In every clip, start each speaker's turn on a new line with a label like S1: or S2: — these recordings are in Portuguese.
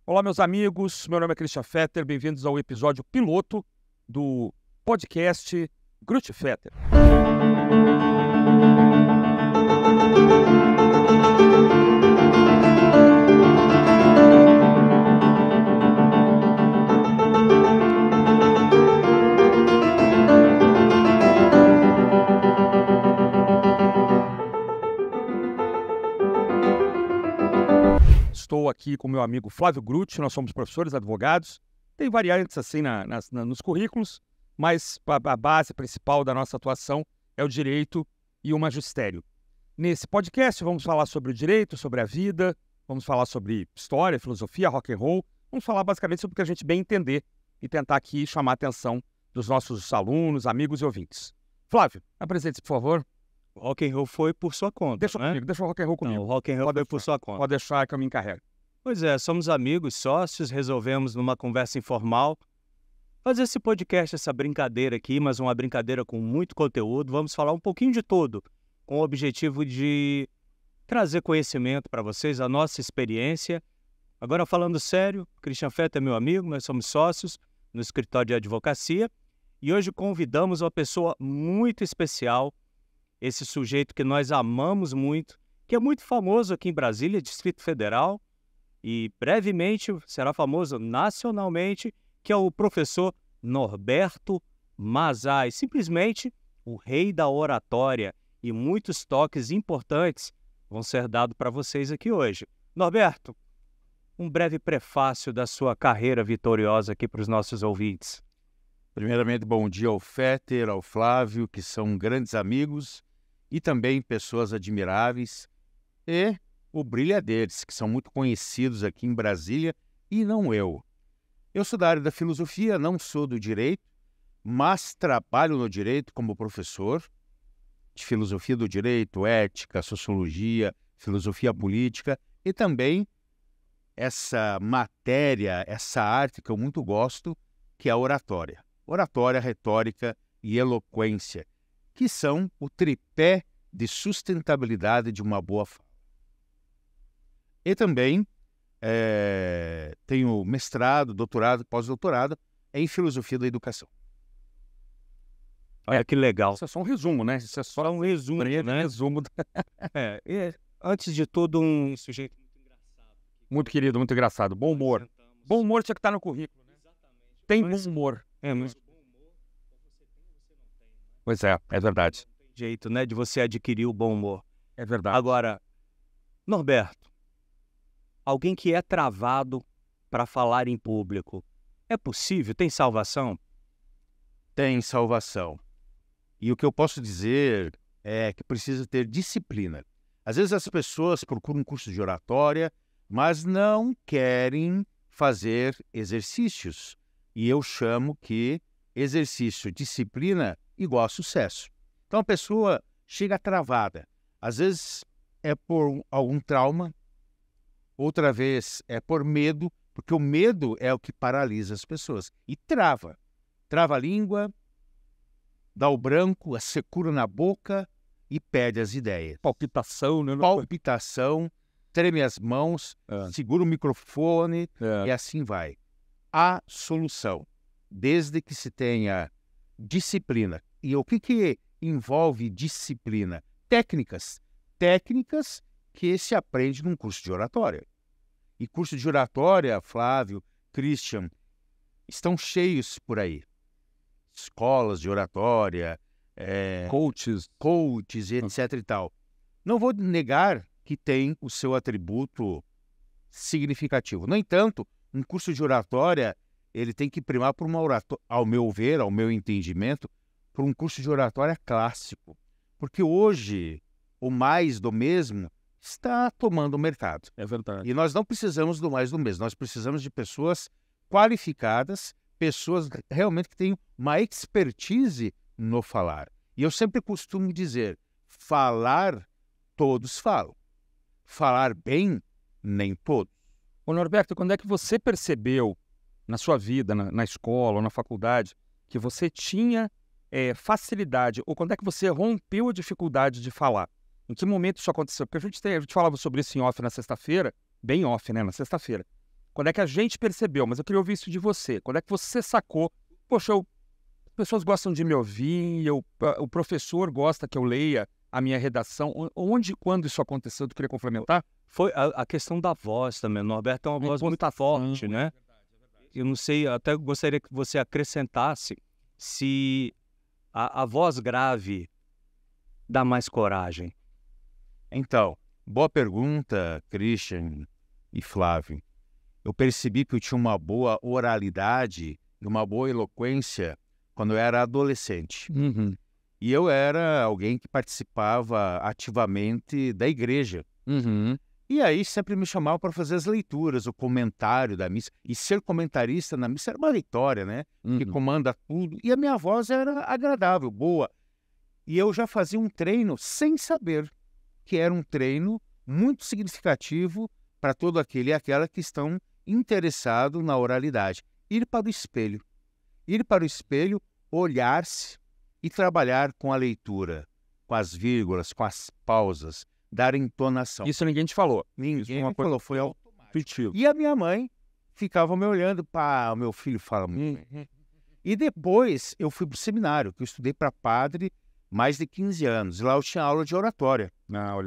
S1: Olá, meus amigos. Meu nome é Christian Fetter. Bem-vindos ao episódio piloto do podcast Grut Fetter. Estou aqui com meu amigo Flávio Grut, nós somos professores, advogados. Tem variantes assim nos currículos, mas a base principal da nossa atuação é o direito e o magistério. Nesse podcast vamos falar sobre o direito, sobre a vida, vamos falar sobre história, filosofia, rock and roll. Vamos falar basicamente sobre o que a gente bem entender e tentar aqui chamar a atenção dos nossos alunos, amigos e ouvintes. Flávio, apresente-se, por favor.
S2: O rock and roll foi por sua conta,
S1: Deixa
S2: né?
S1: o rock and roll comigo.
S2: Não, o rock and roll foi por sua conta.
S1: Pode deixar que eu me encarrego.
S2: Pois é, somos amigos, sócios, resolvemos numa conversa informal fazer esse podcast, essa brincadeira aqui, mas uma brincadeira com muito conteúdo. Vamos falar um pouquinho de tudo, com o objetivo de trazer conhecimento para vocês, a nossa experiência. Agora, falando sério, Christian Fetter é meu amigo, nós somos sócios no escritório de advocacia e hoje convidamos uma pessoa muito especial, esse sujeito que nós amamos muito, que é muito famoso aqui em Brasília, Distrito Federal, e brevemente será famoso nacionalmente, que é o professor Norberto Mazzai, simplesmente o rei da oratória, e muitos toques importantes vão ser dados para vocês aqui hoje. Norberto, um breve prefácio da sua carreira vitoriosa aqui para os nossos ouvintes.
S3: Primeiramente, bom dia ao Fetter, ao Flávio, que são grandes amigos e também pessoas admiráveis, e o brilho é deles, que são muito conhecidos aqui em Brasília, e não eu. Eu sou da área da filosofia, não sou do direito, mas trabalho no direito como professor de filosofia do direito, ética, sociologia, filosofia política, e também essa matéria, essa arte que eu muito gosto, que é a oratória. Oratória, retórica e eloquência, que são o tripé de sustentabilidade de uma boa fala. E também tenho mestrado, doutorado, pós-doutorado em filosofia da educação.
S2: Olha que legal.
S1: Isso é só um resumo, né? Isso é só
S2: um resumo, né?
S1: resumo.
S2: Antes de tudo, um sujeito muito engraçado.
S1: Muito querido, muito engraçado. Bom humor. Bom humor tinha que estar no currículo, né?
S2: Exatamente.
S1: Tem bom humor.
S2: Mas o bom humor, ou você tem ou você não tem, né?
S1: Pois é verdade.
S2: Não tem jeito, né, de você adquirir o bom humor.
S1: É verdade.
S2: Agora, Norberto, alguém que é travado para falar em público, é possível? Tem salvação?
S3: Tem salvação. E o que eu posso dizer é que precisa ter disciplina. Às vezes as pessoas procuram um curso de oratória, mas não querem fazer exercícios. E eu chamo que exercício, disciplina, igual a sucesso. Então a pessoa chega travada. Às vezes é por algum trauma, outra vez é por medo, porque o medo é o que paralisa as pessoas. E trava. Trava a língua, dá o branco, a secura na boca e perde as ideias.
S1: Palpitação, né?
S3: Palpitação, treme as mãos, segura o microfone e assim vai. A solução, desde que se tenha disciplina. E o que envolve disciplina? Técnicas. Técnicas que se aprende num curso de oratória. E curso de oratória, Flávio, Christian, estão cheios por aí. Escolas de oratória, coaches, etc. e tal. Não vou negar que tem o seu atributo significativo. No entanto, um curso de oratória, ele tem que primar por uma oratória, ao meu ver, ao meu entendimento, por um curso de oratória clássico. Porque hoje, o mais do mesmo está tomando o mercado.
S1: É verdade.
S3: E nós não precisamos do mais do mesmo, nós precisamos de pessoas qualificadas, pessoas realmente que tenham uma expertise no falar. E eu sempre costumo dizer, falar, todos falam. Falar bem, nem todos.
S1: Ô Norberto, quando é que você percebeu na sua vida, na escola ou na faculdade, que você tinha facilidade, ou quando é que você rompeu a dificuldade de falar? Em que momento isso aconteceu? Porque a gente falava sobre isso em off na sexta-feira, bem off, né, na sexta-feira. Quando é que a gente percebeu? Mas eu queria ouvir isso de você. Quando é que você sacou? Poxa, as pessoas gostam de me ouvir, o professor gosta que eu leia a minha redação. Onde e quando isso aconteceu? Tu queria complementar?
S2: Foi a questão da voz também. O Norberto é uma voz muito forte, né? Eu não sei, até gostaria que você acrescentasse se a voz grave dá mais coragem.
S3: Então, boa pergunta, Christian e Flávio. Eu percebi que eu tinha uma boa oralidade e uma boa eloquência quando eu era adolescente.
S1: Uhum.
S3: E eu era alguém que participava ativamente da igreja.
S1: Uhum.
S3: E aí sempre me chamavam para fazer as leituras, o comentário da missa. E ser comentarista na missa era uma vitória, né? Que comanda tudo. E a minha voz era agradável, boa. E eu já fazia um treino sem saber que era um treino muito significativo para todo aquele e aquela que estão interessados na oralidade. Ir para o espelho. Ir para o espelho, olhar-se e trabalhar com a leitura, com as vírgulas, com as pausas, dar entonação.
S1: Isso ninguém te falou.
S3: Ninguém me falou, foi
S1: automático.
S3: E a minha mãe ficava me olhando, pá, o meu filho fala muito bem. E depois eu fui para o seminário, que eu estudei para padre mais de 15 anos. E lá eu tinha aula de oratória,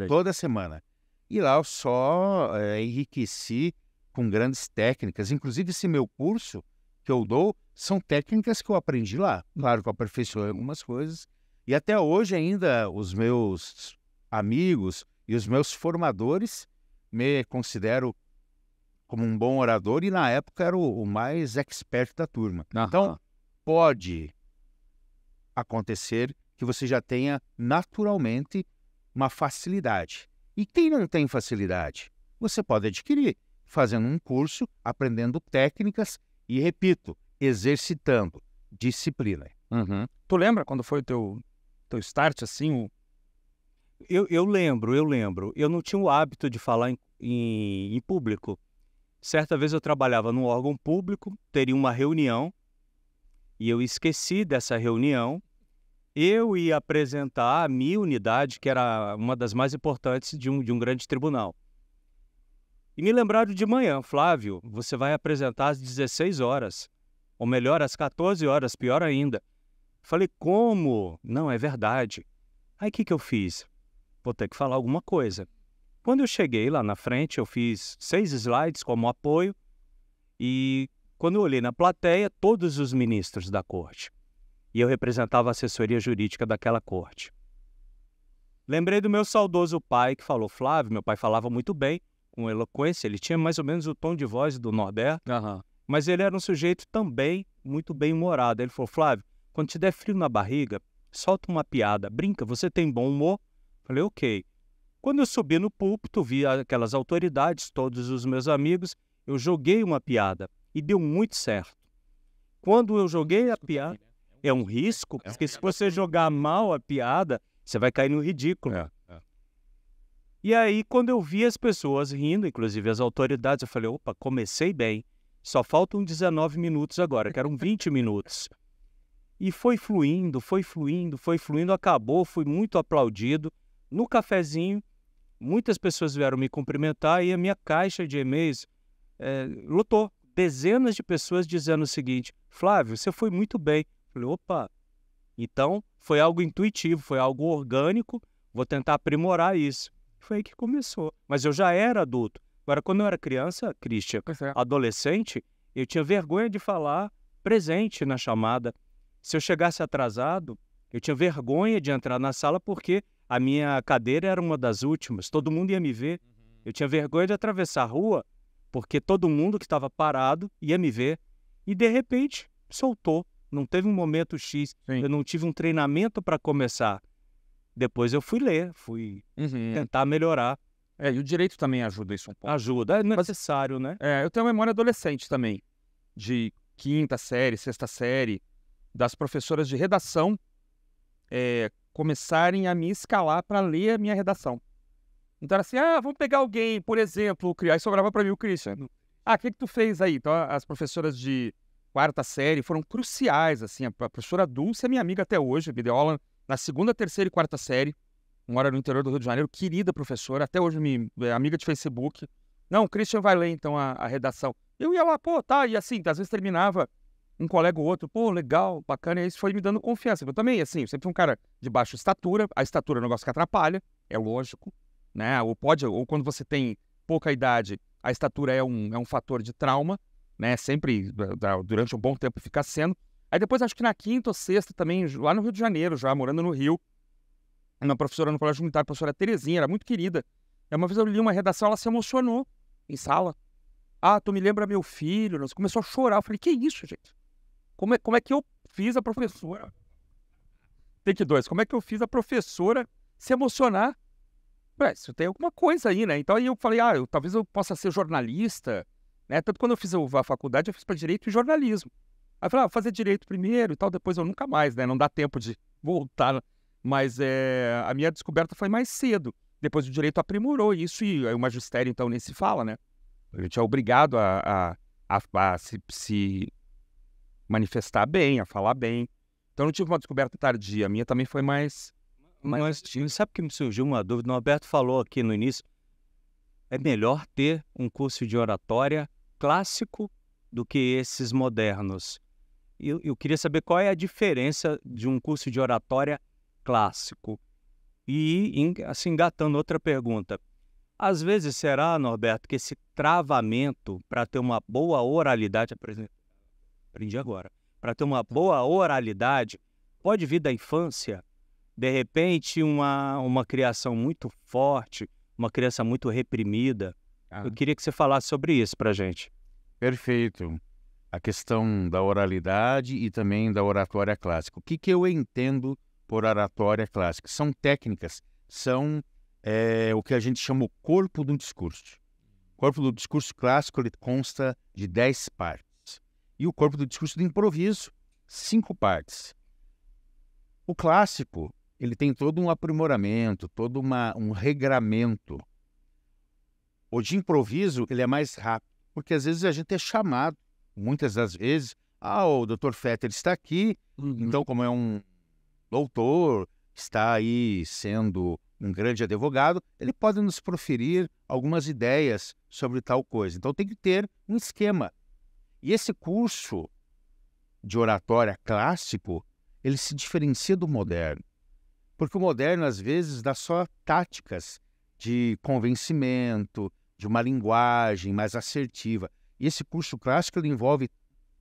S3: toda semana. E lá eu só enriqueci com grandes técnicas. Inclusive esse meu curso que eu dou são técnicas que eu aprendi lá. Claro que eu aperfeiçoei algumas coisas. E até hoje ainda os meus amigos e os meus formadores me consideram como um bom orador e na época era o mais expert da turma. Então, pode acontecer que você já tenha naturalmente uma facilidade. E quem não tem facilidade, você pode adquirir fazendo um curso, aprendendo técnicas e, repito, exercitando disciplina.
S1: Uhum. Tu lembra quando foi o teu start, assim?
S2: Eu lembro. Eu não tinha o hábito de falar em público. Certa vez eu trabalhava num órgão público, teria uma reunião, e eu esqueci dessa reunião. Eu ia apresentar a minha unidade, que era uma das mais importantes de um grande tribunal. E me lembraram de manhã, Flávio, você vai apresentar às 16 horas, ou melhor, às 14 horas, pior ainda. Falei, como? Não, é verdade. Aí o que eu fiz? Vou ter que falar alguma coisa. Quando eu cheguei lá na frente, eu fiz 6 slides como apoio, e quando eu olhei na plateia, todos os ministros da corte. E eu representava a assessoria jurídica daquela corte. Lembrei do meu saudoso pai, que falou, Flávio, meu pai falava muito bem, com eloquência, ele tinha mais ou menos o tom de voz do Norberto, mas ele era um sujeito também muito bem-humorado. Ele falou, Flávio, quando te der frio na barriga, solta uma piada, brinca, você tem bom humor? Falei, ok. Quando eu subi no púlpito, vi aquelas autoridades, todos os meus amigos, eu joguei uma piada e deu muito certo. Quando eu joguei a piada, é um risco, porque se você jogar mal a piada, você vai cair no ridículo. E aí, quando eu vi as pessoas rindo, inclusive as autoridades, eu falei, opa, comecei bem. Só faltam 19 minutos agora, que eram 20 minutos. E foi fluindo, acabou, fui muito aplaudido. No cafezinho, muitas pessoas vieram me cumprimentar e a minha caixa de e-mails lotou. Dezenas de pessoas dizendo o seguinte, Flávio, você foi muito bem. Falei, opa, então foi algo intuitivo, foi algo orgânico, vou tentar aprimorar isso. Foi aí que começou. Mas eu já era adulto. Agora, quando eu era criança, Christian, adolescente, eu tinha vergonha de falar presente na chamada. Se eu chegasse atrasado, eu tinha vergonha de entrar na sala porque a minha cadeira era uma das últimas, todo mundo ia me ver. Eu tinha vergonha de atravessar a rua porque todo mundo que estava parado ia me ver. E, de repente, soltou. Não teve um momento X, eu não tive um treinamento para começar. Depois eu fui ler, fui tentar melhorar.
S1: E o direito também ajuda isso um pouco.
S2: Ajuda, é necessário, né?
S1: Eu tenho uma memória adolescente também, de 5ª série, 6ª série, das professoras de redação começarem a me escalar para ler a minha redação. Então era assim, vamos pegar alguém, por exemplo, aí sobrava para mim o Christian. O que tu fez aí? Então as professoras de 4ª série foram cruciais, assim, a professora Dulce é minha amiga até hoje, me deu aula na 2ª, 3ª e 4ª série, mora no interior do Rio de Janeiro, querida professora, até hoje amiga de Facebook, Não, o Christian vai ler, então, a redação. Eu ia lá, pô, tá, e assim, às vezes terminava um colega ou outro, pô, legal, bacana, e isso foi me dando confiança. Eu também, assim, eu sempre fui um cara de baixa estatura, a estatura é um negócio que atrapalha, é lógico, né? Ou quando você tem pouca idade, a estatura é um fator de trauma, né? Sempre, durante um bom tempo, fica sendo. Aí depois, acho que na quinta ou sexta também, lá no Rio de Janeiro, já morando no Rio, uma professora no colégio militar, a professora Terezinha, era muito querida. E uma vez eu li uma redação, ela se emocionou em sala. Ah, tu me lembra meu filho? Nossa, começou a chorar. Eu falei, que isso, gente? Como é que eu fiz a professora? Take 2. Como é que eu fiz a professora se emocionar? Ué, isso tem alguma coisa aí, né? Então aí eu falei, talvez eu possa ser jornalista, né? Tanto quando eu fiz a faculdade, eu fiz para Direito e Jornalismo. Aí eu falei, vou fazer Direito primeiro e tal, depois eu nunca mais, né? Não dá tempo de voltar. Mas a minha descoberta foi mais cedo. Depois o Direito aprimorou isso e o magistério, então, nem se fala, né? A gente é obrigado a se manifestar bem, a falar bem. Então, não tive uma descoberta tardia. A minha também foi mais...
S2: Mas sabe que me surgiu uma dúvida? O Norberto falou aqui no início, é melhor ter um curso de oratória clássico do que esses modernos. Eu queria saber qual é a diferença de um curso de oratória clássico. E, assim, engatando outra pergunta. Às vezes, será, Norberto, que esse travamento para ter uma boa oralidade, aprendi agora, para ter uma boa oralidade, pode vir da infância? De repente, uma criação muito forte, uma criança muito reprimida. Eu queria que você falasse sobre isso para a gente.
S3: Perfeito. A questão da oralidade e também da oratória clássica. O que eu entendo por oratória clássica? São técnicas, são o que a gente chama o corpo do discurso. O corpo do discurso clássico ele consta de 10 partes. E o corpo do discurso do improviso, 5 partes. O clássico, ele tem todo um aprimoramento, todo um regramento. O de improviso, ele é mais rápido, porque às vezes a gente é chamado, muitas das vezes, o Dr. Fetter está aqui, então como é um doutor, está aí sendo um grande advogado, ele pode nos proferir algumas ideias sobre tal coisa. Então tem que ter um esquema. E esse curso de oratória clássico, ele se diferencia do moderno. Porque o moderno, às vezes, dá só táticas de convencimento, de uma linguagem mais assertiva. E esse curso clássico ele envolve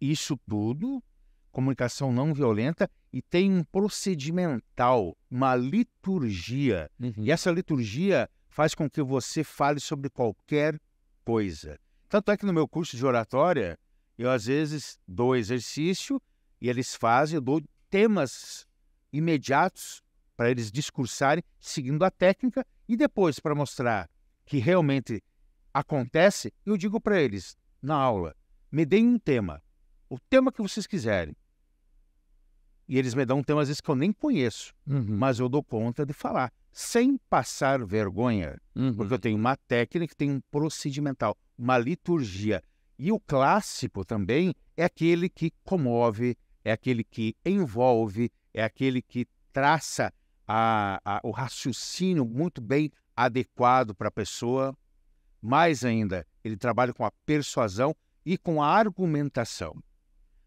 S3: isso tudo, comunicação não violenta, e tem um procedimental, uma liturgia. E essa liturgia faz com que você fale sobre qualquer coisa. Tanto é que no meu curso de oratória, eu às vezes dou exercício e eles fazem, eu dou temas imediatos para eles discursarem seguindo a técnica e depois para mostrar que realmente acontece, eu digo para eles na aula, me deem um tema, o tema que vocês quiserem. E eles me dão um tema às vezes que eu nem conheço, mas eu dou conta de falar, sem passar vergonha, porque eu tenho uma técnica, tenho um procedimental, uma liturgia. E o clássico também é aquele que comove, é aquele que envolve, é aquele que traça o raciocínio muito bem adequado para a pessoa. Mais ainda, ele trabalha com a persuasão e com a argumentação.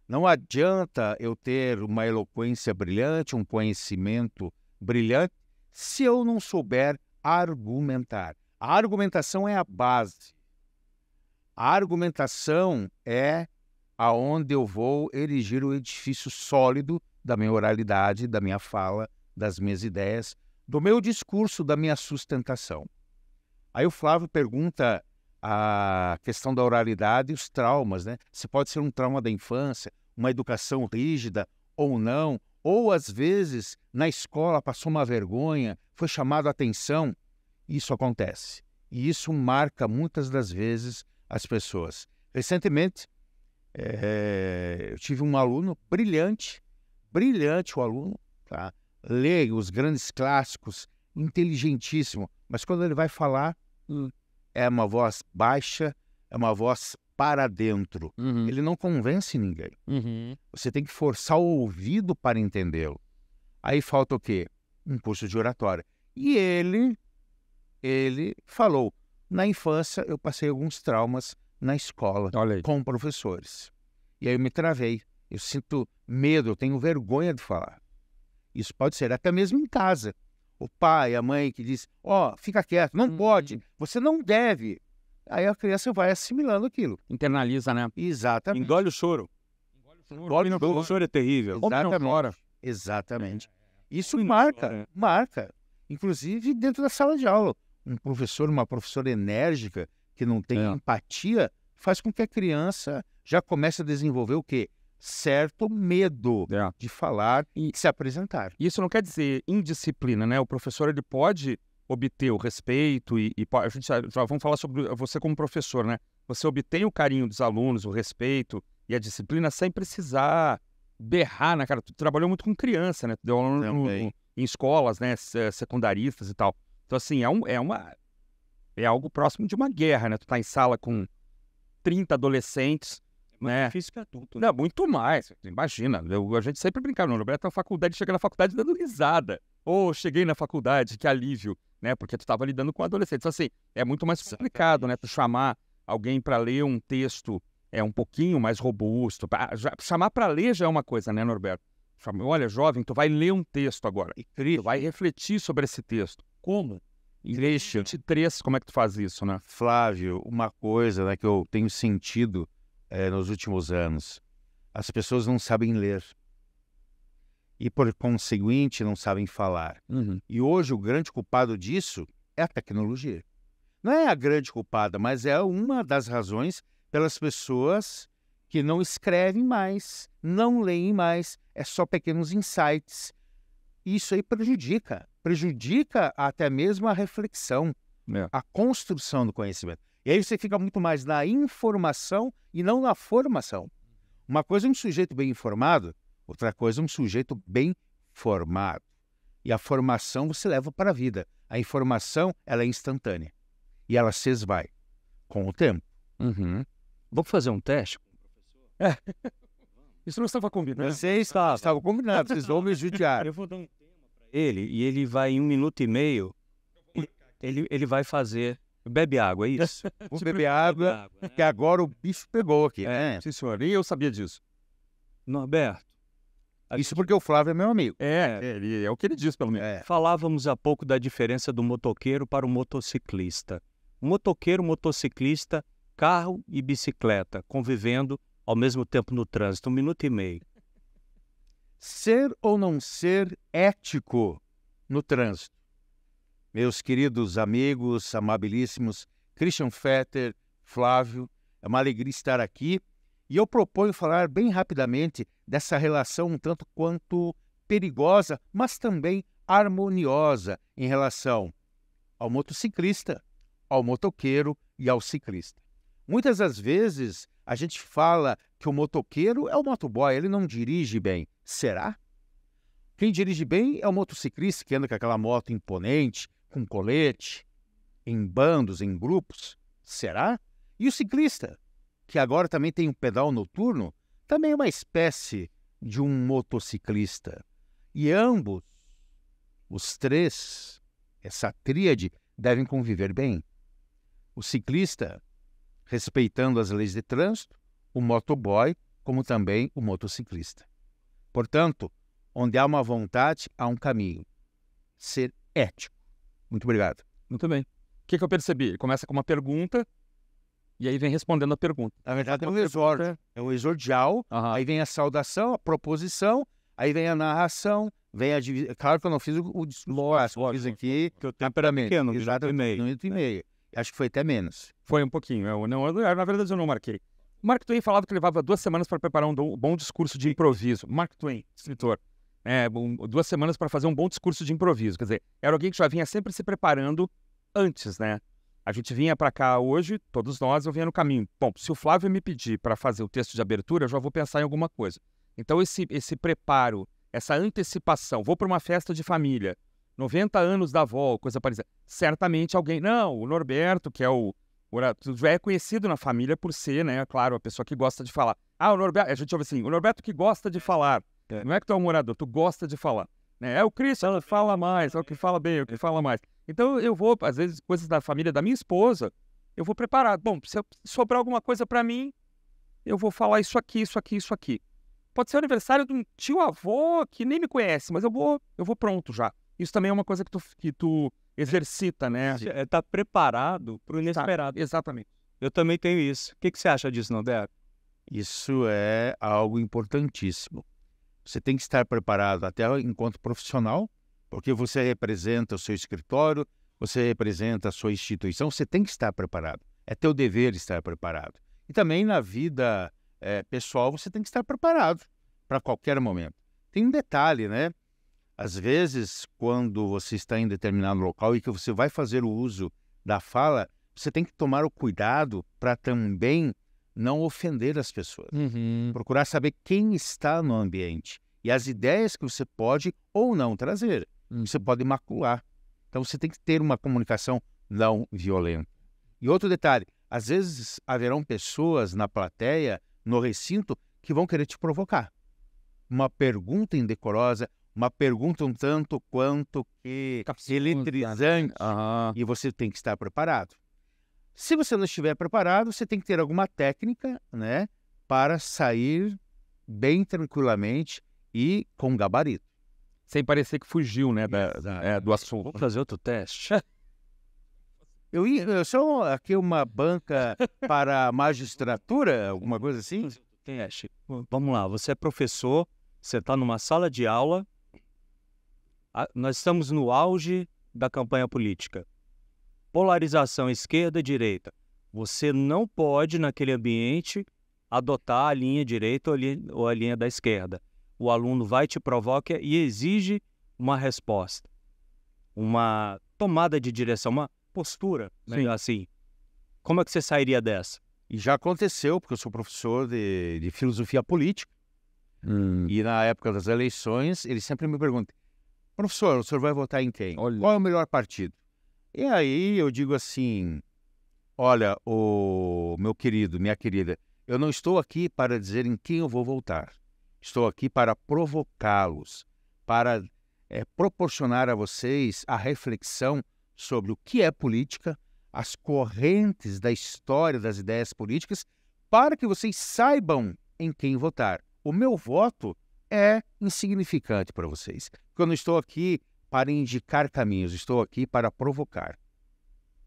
S3: Não adianta eu ter uma eloquência brilhante, um conhecimento brilhante, se eu não souber argumentar. A argumentação é a base. A argumentação é aonde eu vou erigir o edifício sólido da minha oralidade, da minha fala, das minhas ideias, do meu discurso, da minha sustentação. Aí o Flávio pergunta a questão da oralidade e os traumas, né? Se pode ser um trauma da infância, uma educação rígida ou não, ou às vezes na escola passou uma vergonha, foi chamado a atenção. Isso acontece. E isso marca muitas das vezes as pessoas. Recentemente, eu tive um aluno brilhante o aluno, tá? Lê os grandes clássicos, inteligentíssimo, mas quando ele vai falar, é uma voz baixa, é uma voz para dentro. Ele não convence ninguém. Você tem que forçar o ouvido para entendê-lo. Aí falta o quê? Um curso de oratória. E ele falou, Na infância, eu passei alguns traumas na escola com professores. E aí eu me travei. Eu sinto medo, eu tenho vergonha de falar. Isso pode ser até mesmo em casa. O pai, a mãe que diz, fica quieto, não pode, você não deve. Aí a criança vai assimilando aquilo.
S1: Internaliza, né?
S3: Exatamente.
S2: Engole o choro. O choro é terrível.
S3: Exatamente. Isso marca. Inclusive dentro da sala de aula. Um professor, uma professora enérgica, que não tem empatia, faz com que a criança já comece a desenvolver o quê? Certo medo de falar e se apresentar.
S1: Isso não quer dizer indisciplina, né? O professor ele pode obter o respeito a gente já vamos falar sobre você como professor, né? Você obtém o carinho dos alunos, o respeito e a disciplina sem precisar berrar na cara. Tu trabalhou muito com criança, né? Tu deu aula em escolas, né? Secundaristas e tal. Então, assim, é algo próximo de uma guerra, né? Tu tá em sala com 30 adolescentes, né?
S2: Difícil que adulto. Né?
S1: Não, muito mais. Imagina, a gente sempre brincava, no Roberto, chega na faculdade dando risada. Cheguei na faculdade, que alívio, né? Porque tu estava lidando com adolescentes. Então, assim, é muito mais complicado, né? Tu chamar alguém para ler um texto um pouquinho mais robusto. Chamar para ler já é uma coisa, né, Norberto? Olha, jovem, tu vai ler um texto agora. Tu vai refletir sobre esse texto. Como? Em 23, como é que tu faz isso, né?
S3: Flávio, uma coisa, né, que eu tenho sentido nos últimos anos. As pessoas não sabem ler. E, por conseguinte, não sabem falar. E hoje o grande culpado disso é a tecnologia. Não é a grande culpada, mas é uma das razões pelas pessoas que não escrevem mais, não leem mais, é só pequenos insights. Isso aí prejudica até mesmo a reflexão, a construção do conhecimento. E aí você fica muito mais na informação e não na formação. Uma coisa é um sujeito bem informado, outra coisa é um sujeito bem formado. E a formação você leva para a vida. A informação, ela é instantânea. E ela se esvai com o tempo.
S2: Vamos fazer um teste?
S1: Isso não estava combinado.
S3: Vocês estavam combinados, vocês vão me judiar.
S2: Eu vou dar um tema para ele e ele vai em 1 minuto e meio. Ele vai fazer... Bebe água, é isso?
S3: Vou beber água, porque agora o bicho pegou aqui.
S1: Sim, senhor. E eu sabia disso.
S2: Norberto.
S3: Isso porque o Flávio é meu amigo.
S1: É o que ele diz, pelo menos.
S2: Falávamos há pouco da diferença do motoqueiro para o motociclista. O motoqueiro, motociclista, carro e bicicleta, convivendo ao mesmo tempo no trânsito, 1 minuto e meio.
S3: Ser ou não ser ético no trânsito? Meus queridos amigos, amabilíssimos, Christian Fetter, Flávio, é uma alegria estar aqui. E eu proponho falar bem rapidamente dessa relação um tanto quanto perigosa, mas também harmoniosa em relação ao motociclista, ao motoqueiro e ao ciclista. Muitas das vezes a gente fala que o motoqueiro é o motoboy, ele não dirige bem. Será? Quem dirige bem é o motociclista que anda com aquela moto imponente, com colete, em bandos, em grupos. Será? E o ciclista, que agora também tem um pedal noturno, também é uma espécie de um motociclista. E ambos, os três, essa tríade, devem conviver bem. O ciclista, respeitando as leis de trânsito, o motoboy, como também o motociclista. Portanto, onde há uma vontade, há um caminho. Ser ético. Muito obrigado.
S1: Muito bem. O que eu percebi? Ele começa com uma pergunta e aí vem respondendo a pergunta.
S3: Na verdade, é um exórdio. É um exordial, aí vem a saudação, a proposição, aí vem a narração, vem a divisão. Claro que eu não fiz o discurso, eu fiz aqui
S2: que o tempo era pequeno,
S3: exatamente, 1 minuto e meio. Acho que foi até menos.
S1: Foi um pouquinho. Na verdade, eu não marquei. Mark Twain falava que levava 2 semanas para preparar um bom discurso de improviso. Mark Twain, escritor. 2 semanas para fazer um bom discurso de improviso. Quer dizer, era alguém que já vinha sempre se preparando antes, né? A gente vinha para cá hoje, todos nós, eu vinha no caminho. Bom, se o Flávio me pedir para fazer o texto de abertura, eu já vou pensar em alguma coisa. Então, esse preparo, essa antecipação, vou para uma festa de família, 90 anos da avó, coisa parecida. Certamente alguém... Não, o Norberto, que é já é conhecido na família por ser, né, claro, a pessoa que gosta de falar. O Norberto, a gente ouve assim, o Norberto que gosta de falar. Não é que tu é um orador, tu gosta de falar. Né? É o Christian, ela fala mais, é o que fala bem, é o que fala mais. Então eu vou, às vezes, coisas da família da minha esposa, eu vou preparado. Bom, se sobrar alguma coisa para mim, eu vou falar isso aqui, isso aqui, isso aqui. Pode ser o aniversário de um tio-avô que nem me conhece, mas eu vou pronto já. Isso também é uma coisa que tu exercita, né?
S2: Tá preparado para o inesperado.
S1: Exatamente.
S2: Eu também tenho isso. O que você acha disso, Norberto?
S3: Isso é algo importantíssimo. Você tem que estar preparado até enquanto profissional, porque você representa o seu escritório, você representa a sua instituição, você tem que estar preparado. É teu dever estar preparado. E também na vida pessoal você tem que estar preparado para qualquer momento. Tem um detalhe, né? Às vezes, quando você está em determinado local e que você vai fazer o uso da fala, você tem que tomar o cuidado para também não ofender as pessoas. Procurar saber quem está no ambiente e as ideias que você pode ou não trazer. Você pode macular. Então, você tem que ter uma comunicação não violenta. E outro detalhe, às vezes haverão pessoas na plateia, no recinto, que vão querer te provocar. Uma pergunta indecorosa, uma pergunta um tanto quanto que eletrizante, e você tem que estar preparado. Se você não estiver preparado, você tem que ter alguma técnica, né, para sair bem tranquilamente e com gabarito.
S1: Sem parecer que fugiu, né, do assunto.
S2: Vamos fazer outro teste?
S3: Eu sou aqui uma banca para a magistratura, alguma coisa assim?
S2: Teste. Vamos lá, você é professor, você está numa sala de aula, nós estamos no auge da campanha política. Polarização esquerda-direita. Você não pode, naquele ambiente, adotar a linha direita ou a linha da esquerda. O aluno vai, te provoca e exige uma resposta. Uma tomada de direção, uma postura, né? Assim. Como é que você sairia dessa?
S3: E já aconteceu, porque eu sou professor de filosofia política. E na época das eleições, ele sempre me pergunta: professor, o senhor vai votar em quem?
S1: Olha.
S3: Qual é o melhor partido? E aí eu digo assim: olha, meu querido, minha querida, eu não estou aqui para dizer em quem eu vou votar. Estou aqui para provocá-los, para proporcionar a vocês a reflexão sobre o que é política, as correntes da história das ideias políticas, para que vocês saibam em quem votar. O meu voto é insignificante para vocês, porque eu não estou aqui para indicar caminhos, estou aqui para provocar.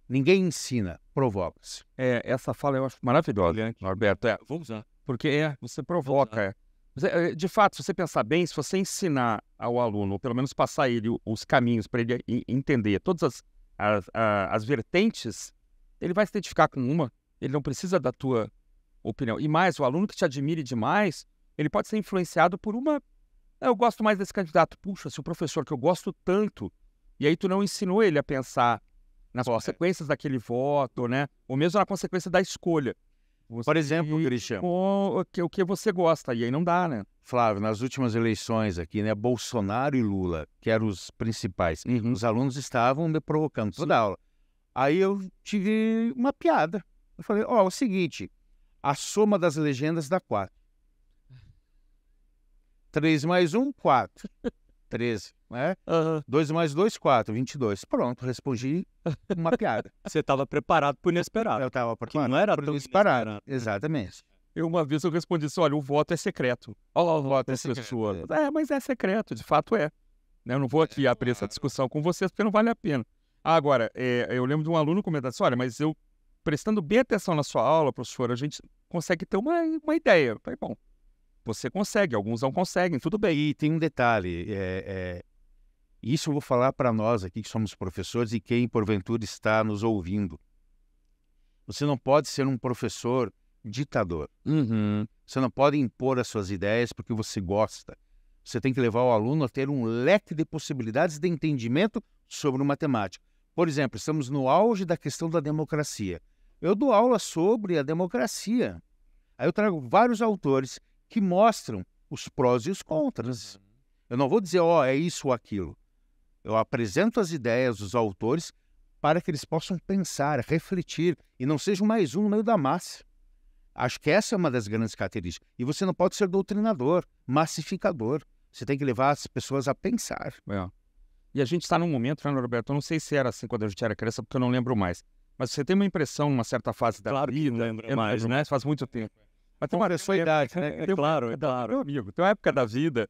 S3: Ninguém ensina, provoca-se.
S1: Essa fala eu acho maravilhosa, Norberto.
S2: Vamos usar.
S1: Porque você provoca. De fato, se você pensar bem, se você ensinar ao aluno, ou pelo menos passar ele os caminhos para ele entender todas as vertentes, ele vai se identificar com uma, ele não precisa da tua opinião. E mais, o aluno que te admire demais, ele pode ser influenciado por uma... Eu gosto mais desse candidato. Puxa, se o professor que eu gosto tanto, e aí tu não ensinou ele a pensar nas consequências daquele voto, né? Ou mesmo na consequência da escolha.
S3: Por exemplo, Cristian,
S1: o que você gosta, e aí não dá, né?
S3: Flávio, nas últimas eleições aqui, né, Bolsonaro e Lula, que eram os principais, os alunos estavam me provocando toda a aula. Aí eu tive uma piada. Eu falei, é o seguinte, a soma das legendas dá 4. 3 mais 1, 4. 13, né? 2 mais 2, 4, 22. Pronto, respondi uma piada.
S2: Você estava preparado para o inesperado.
S3: Eu estava preparado.
S2: Que não era
S3: para o
S2: tão
S3: inesperado. Exatamente.
S1: Uma vez eu respondi assim, olha, o voto é secreto. O voto é secreto. Mas é secreto, de fato é. Eu não vou aqui abrir essa discussão com vocês, porque não vale a pena. Agora, eu lembro de um aluno comentando assim, olha, mas eu, prestando bem atenção na sua aula, professor, a gente consegue ter uma ideia. Eu falei, bom, você consegue, alguns não conseguem, tudo bem.
S3: E tem um detalhe, isso eu vou falar para nós aqui que somos professores e quem porventura está nos ouvindo. Você não pode ser um professor ditador. Você não pode impor as suas ideias porque você gosta. Você tem que levar o aluno a ter um leque de possibilidades de entendimento sobre uma temática. Por exemplo, estamos no auge da questão da democracia. Eu dou aula sobre a democracia. Aí eu trago vários autores que mostram os prós e os contras. Eu não vou dizer, é isso ou aquilo. Eu apresento as ideias dos autores para que eles possam pensar, refletir e não sejam mais um no meio da massa. Acho que essa é uma das grandes características. E você não pode ser doutrinador, massificador. Você tem que levar as pessoas a pensar.
S1: E a gente está num momento, né, Roberto? Eu não sei se era assim quando a gente era criança, porque eu não lembro mais. mas você tem uma impressão numa certa fase da
S2: Claro
S1: vida.
S2: que não lembra mais, né?
S1: Faz muito tempo. Mas tem uma
S3: sua idade, né?
S2: Claro.
S1: Meu amigo, tem uma época da vida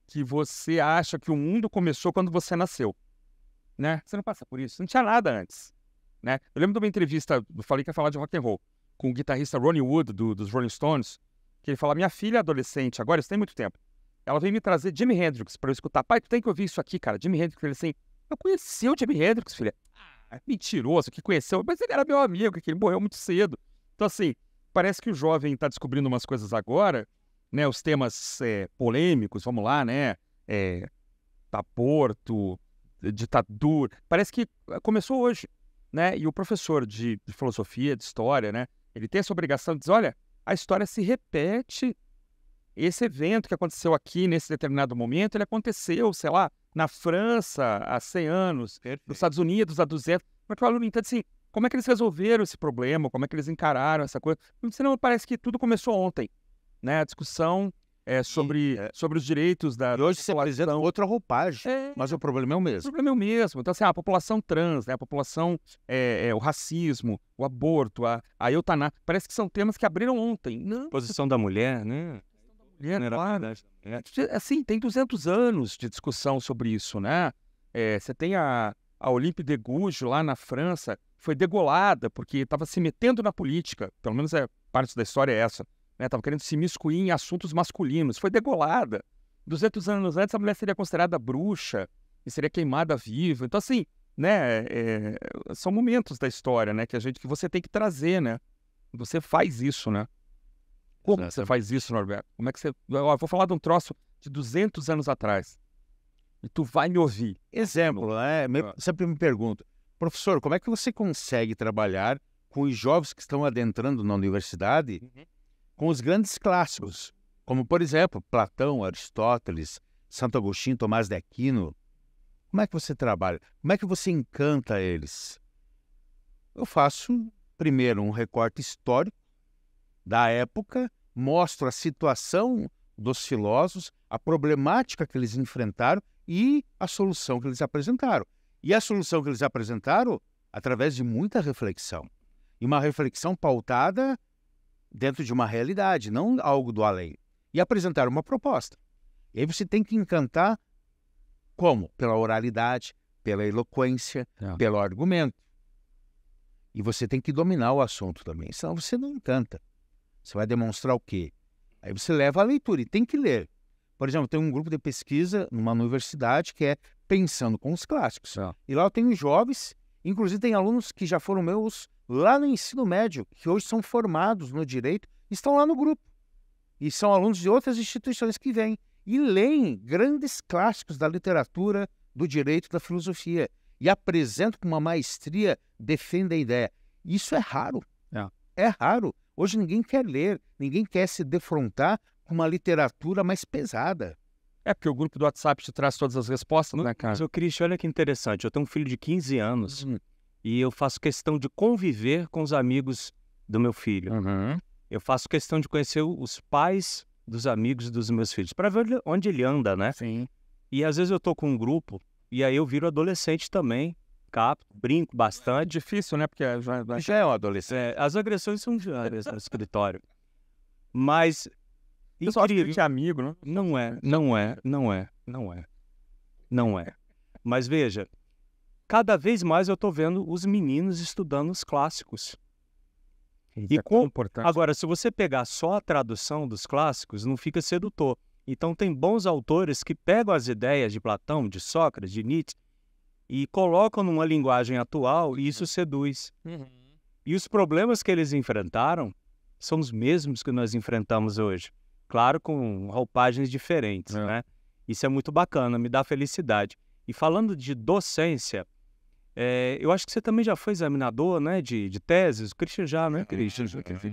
S1: que você acha que o mundo começou quando você nasceu, né? Você não passa por isso, não tinha nada antes, né? Eu lembro de uma entrevista, eu falei que ia falar de rock and roll, com o guitarrista Ronnie Wood, dos Rolling Stones, que ele fala, minha filha é adolescente, agora isso tem muito tempo, ela veio me trazer Jimi Hendrix para eu escutar. Pai, tu tem que ouvir isso aqui, cara, Jimi Hendrix. Ele assim, eu conheci o Jimi Hendrix, filha. Mentiroso, que conheceu, mas ele era meu amigo, que ele morreu muito cedo. Então assim, parece que o jovem está descobrindo umas coisas agora, né? Os temas polêmicos, vamos lá, né? Aborto, ditadura. Parece que começou hoje, né? E o professor de filosofia, de história, né? Ele tem essa obrigação de dizer, olha, a história se repete. Esse evento que aconteceu aqui nesse determinado momento, ele aconteceu, sei lá, na França há 100 anos, nos Estados Unidos há 200. Mas o aluno entende assim, como é que eles resolveram esse problema, como é que eles encararam essa coisa. Senão parece que tudo começou ontem, né? A discussão sobre os direitos da
S3: E hoje você apresenta outra roupagem, mas o problema é o mesmo.
S1: O problema é o mesmo. Então, assim, a população trans, né? A população, o racismo, o aborto, a eutanásia, parece que são temas que abriram ontem. Não.
S2: Posição da mulher, né?
S1: Claro. Assim, tem 200 anos de discussão sobre isso, né? Você tem a Olympe de Gouges lá na França, foi degolada porque estava se metendo na política, pelo menos parte da história é essa, né? Estava querendo se miscuir em assuntos masculinos, foi degolada. 200 anos antes a mulher seria considerada bruxa e seria queimada viva. Então assim, né? São momentos da história, né? Que você tem que trazer, né? Você faz isso, né? Como você faz isso, Norberto? Como é que você... Eu vou falar de um troço de 200 anos atrás. E tu vai me ouvir.
S3: Exemplo, sempre me pergunto, professor, como é que você consegue trabalhar com os jovens que estão adentrando na universidade com os grandes clássicos, como, por exemplo, Platão, Aristóteles, Santo Agostinho, Tomás de Aquino? Como é que você trabalha? Como é que você encanta eles? Eu faço, primeiro, um recorte histórico da época, mostro a situação dos filósofos, a problemática que eles enfrentaram e a solução que eles apresentaram. E a solução que eles apresentaram através de muita reflexão. E uma reflexão pautada dentro de uma realidade, não algo do além. E apresentar uma proposta. E aí você tem que encantar como? Pela oralidade, pela eloquência, pelo argumento. E você tem que dominar o assunto também, senão você não encanta. Você vai demonstrar o quê? Aí você leva a leitura e tem que ler. Por exemplo, tem um grupo de pesquisa numa universidade que é Pensando com os Clássicos. E lá eu tenho jovens, inclusive tem alunos que já foram meus lá no ensino médio, que hoje são formados no direito, estão lá no grupo. E são alunos de outras instituições que vêm e leem grandes clássicos da literatura, do direito, da filosofia. E apresentam com uma maestria, defendem a ideia. Isso é raro. É raro. Hoje ninguém quer ler, ninguém quer se defrontar com uma literatura mais pesada.
S1: Porque o grupo do WhatsApp te traz todas as respostas, né, cara?
S2: Mas, Cristian, olha que interessante. Eu tenho um filho de 15 anos e eu faço questão de conviver com os amigos do meu filho. Eu faço questão de conhecer os pais dos amigos dos meus filhos, para ver onde ele anda, né?
S1: Sim.
S2: E às vezes eu tô com um grupo e aí eu viro adolescente também. Brinco bastante.
S1: Difícil, né? Porque
S3: já é um adolescente.
S2: As agressões são diárias no escritório. Mas
S1: pessoal acha que a gente é amigo, né?
S2: Não é. Mas veja, cada vez mais eu tô vendo os meninos estudando os clássicos. Agora, se você pegar só a tradução dos clássicos, não fica sedutor. Então tem bons autores que pegam as ideias de Platão, de Sócrates, de Nietzsche, e colocam numa linguagem atual e isso seduz. E os problemas que eles enfrentaram são os mesmos que nós enfrentamos hoje. Claro, com roupagens diferentes, né? Isso é muito bacana, me dá felicidade. E falando de docência, eu acho que você também já foi examinador, né, de teses. O Cristian já, né, Cristian?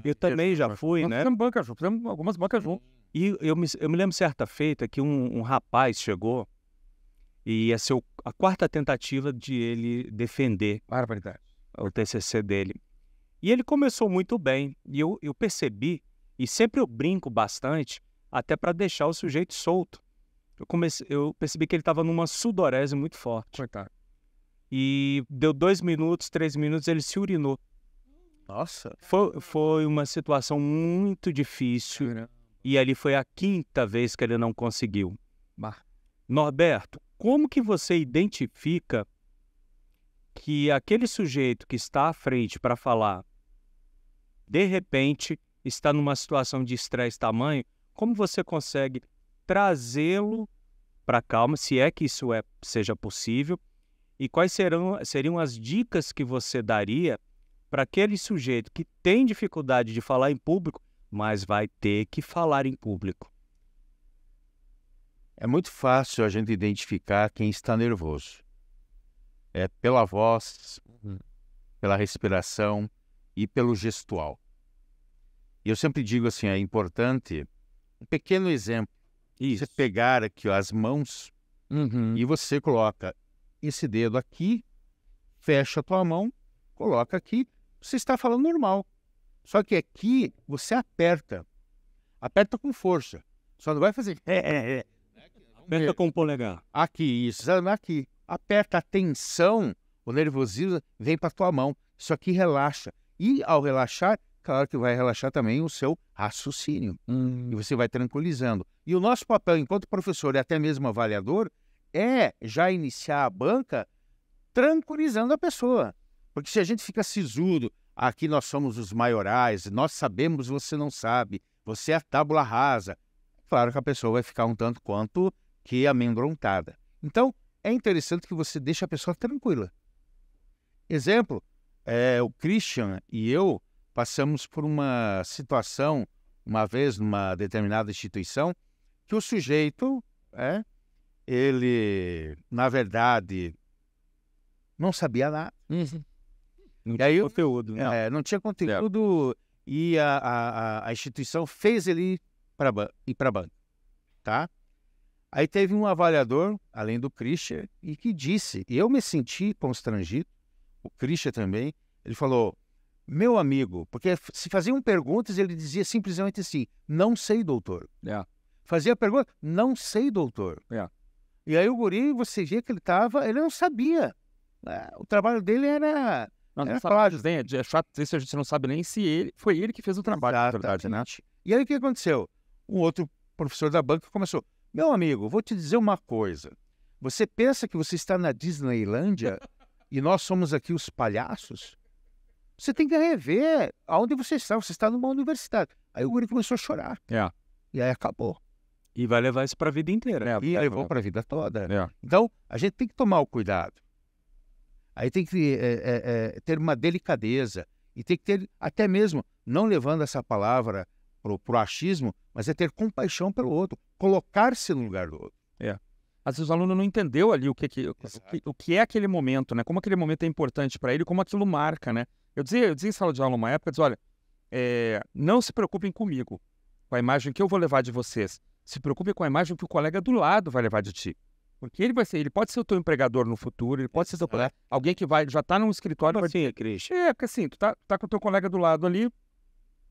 S2: Eu também já fui, né?
S1: Fizemos algumas bancas juntos.
S2: E eu me lembro certa feita que um rapaz chegou e ia ser a quarta tentativa de ele defender o TCC dele. E ele começou muito bem. E eu percebi, e sempre eu brinco bastante, até para deixar o sujeito solto. Eu percebi que ele estava numa sudorese muito forte.
S1: Coitado.
S2: e deu 2 minutos, 3 minutos, ele se urinou.
S3: Nossa.
S2: Foi uma situação muito difícil. E ali foi a 5ª vez que ele não conseguiu. Norberto, como que você identifica que aquele sujeito que está à frente para falar, de repente, está numa situação de estresse tamanho, como você consegue trazê-lo para a calma, se é que isso seja possível, e quais seriam as dicas que você daria para aquele sujeito que tem dificuldade de falar em público, mas vai ter que falar em público?
S3: É muito fácil a gente identificar quem está nervoso. É pela voz, pela respiração e pelo gestual. E eu sempre digo assim, é importante, um pequeno exemplo, você pegar aqui ó, as mãos e você coloca esse dedo aqui, fecha a tua mão, coloca aqui, você está falando normal. Só que aqui você aperta com força. Só não vai fazer...
S2: Aperta com o polegar.
S3: Aqui, isso, aqui. Aperta a tensão, o nervosismo vem para a tua mão. Isso aqui relaxa. E ao relaxar, claro que vai relaxar também o seu raciocínio. E você vai tranquilizando. E o nosso papel enquanto professor e até mesmo avaliador é já iniciar a banca tranquilizando a pessoa. Porque se a gente fica sisudo, aqui nós somos os maiorais, nós sabemos, você não sabe, você é a tábula rasa. Claro que a pessoa vai ficar um tanto quanto que amedrontada. Então, é interessante que você deixe a pessoa tranquila. Exemplo, o Christian e eu passamos por uma situação, uma vez numa determinada instituição, que o sujeito, ele, na verdade, não sabia nada.
S2: Não tinha conteúdo.
S3: Não tinha conteúdo e a instituição fez ele ir para a banca. Tá? Aí teve um avaliador, além do Christian, e que disse, e eu me senti constrangido, o Christian também, ele falou, meu amigo, porque se faziam perguntas, ele dizia simplesmente assim, não sei, doutor. Fazia a pergunta, não sei, doutor. E aí o guri, você via que ele não sabia. O trabalho dele era...
S1: plágio. É chato dizer se a gente não sabe nem se foi ele que fez o trabalho, na verdade, né?
S3: E aí o que aconteceu? Um outro professor da banca começou, meu amigo, vou te dizer uma coisa. Você pensa que você está na Disneylândia e nós somos aqui os palhaços? Você tem que rever aonde você está. Você está numa universidade. Aí o guri começou a chorar. E aí acabou.
S2: E vai levar isso para a vida inteira.
S3: E levou para a vida toda. Então, a gente tem que tomar o cuidado. Aí tem que ter uma delicadeza. E tem que ter, até mesmo, não levando essa palavra pro achismo, mas é ter compaixão pelo outro, colocar-se no lugar do outro.
S1: Às vezes o aluno não entendeu ali o que é aquele momento, né? Como aquele momento é importante para ele, como aquilo marca, né? Eu dizia em sala de aula uma época, olha, não se preocupem comigo, com a imagem que eu vou levar de vocês. Se preocupe com a imagem que o colega do lado vai levar de ti. Porque ele pode ser o teu empregador no futuro, ele pode ser alguém que já está num escritório... Porque assim, tu tá com o teu colega do lado ali,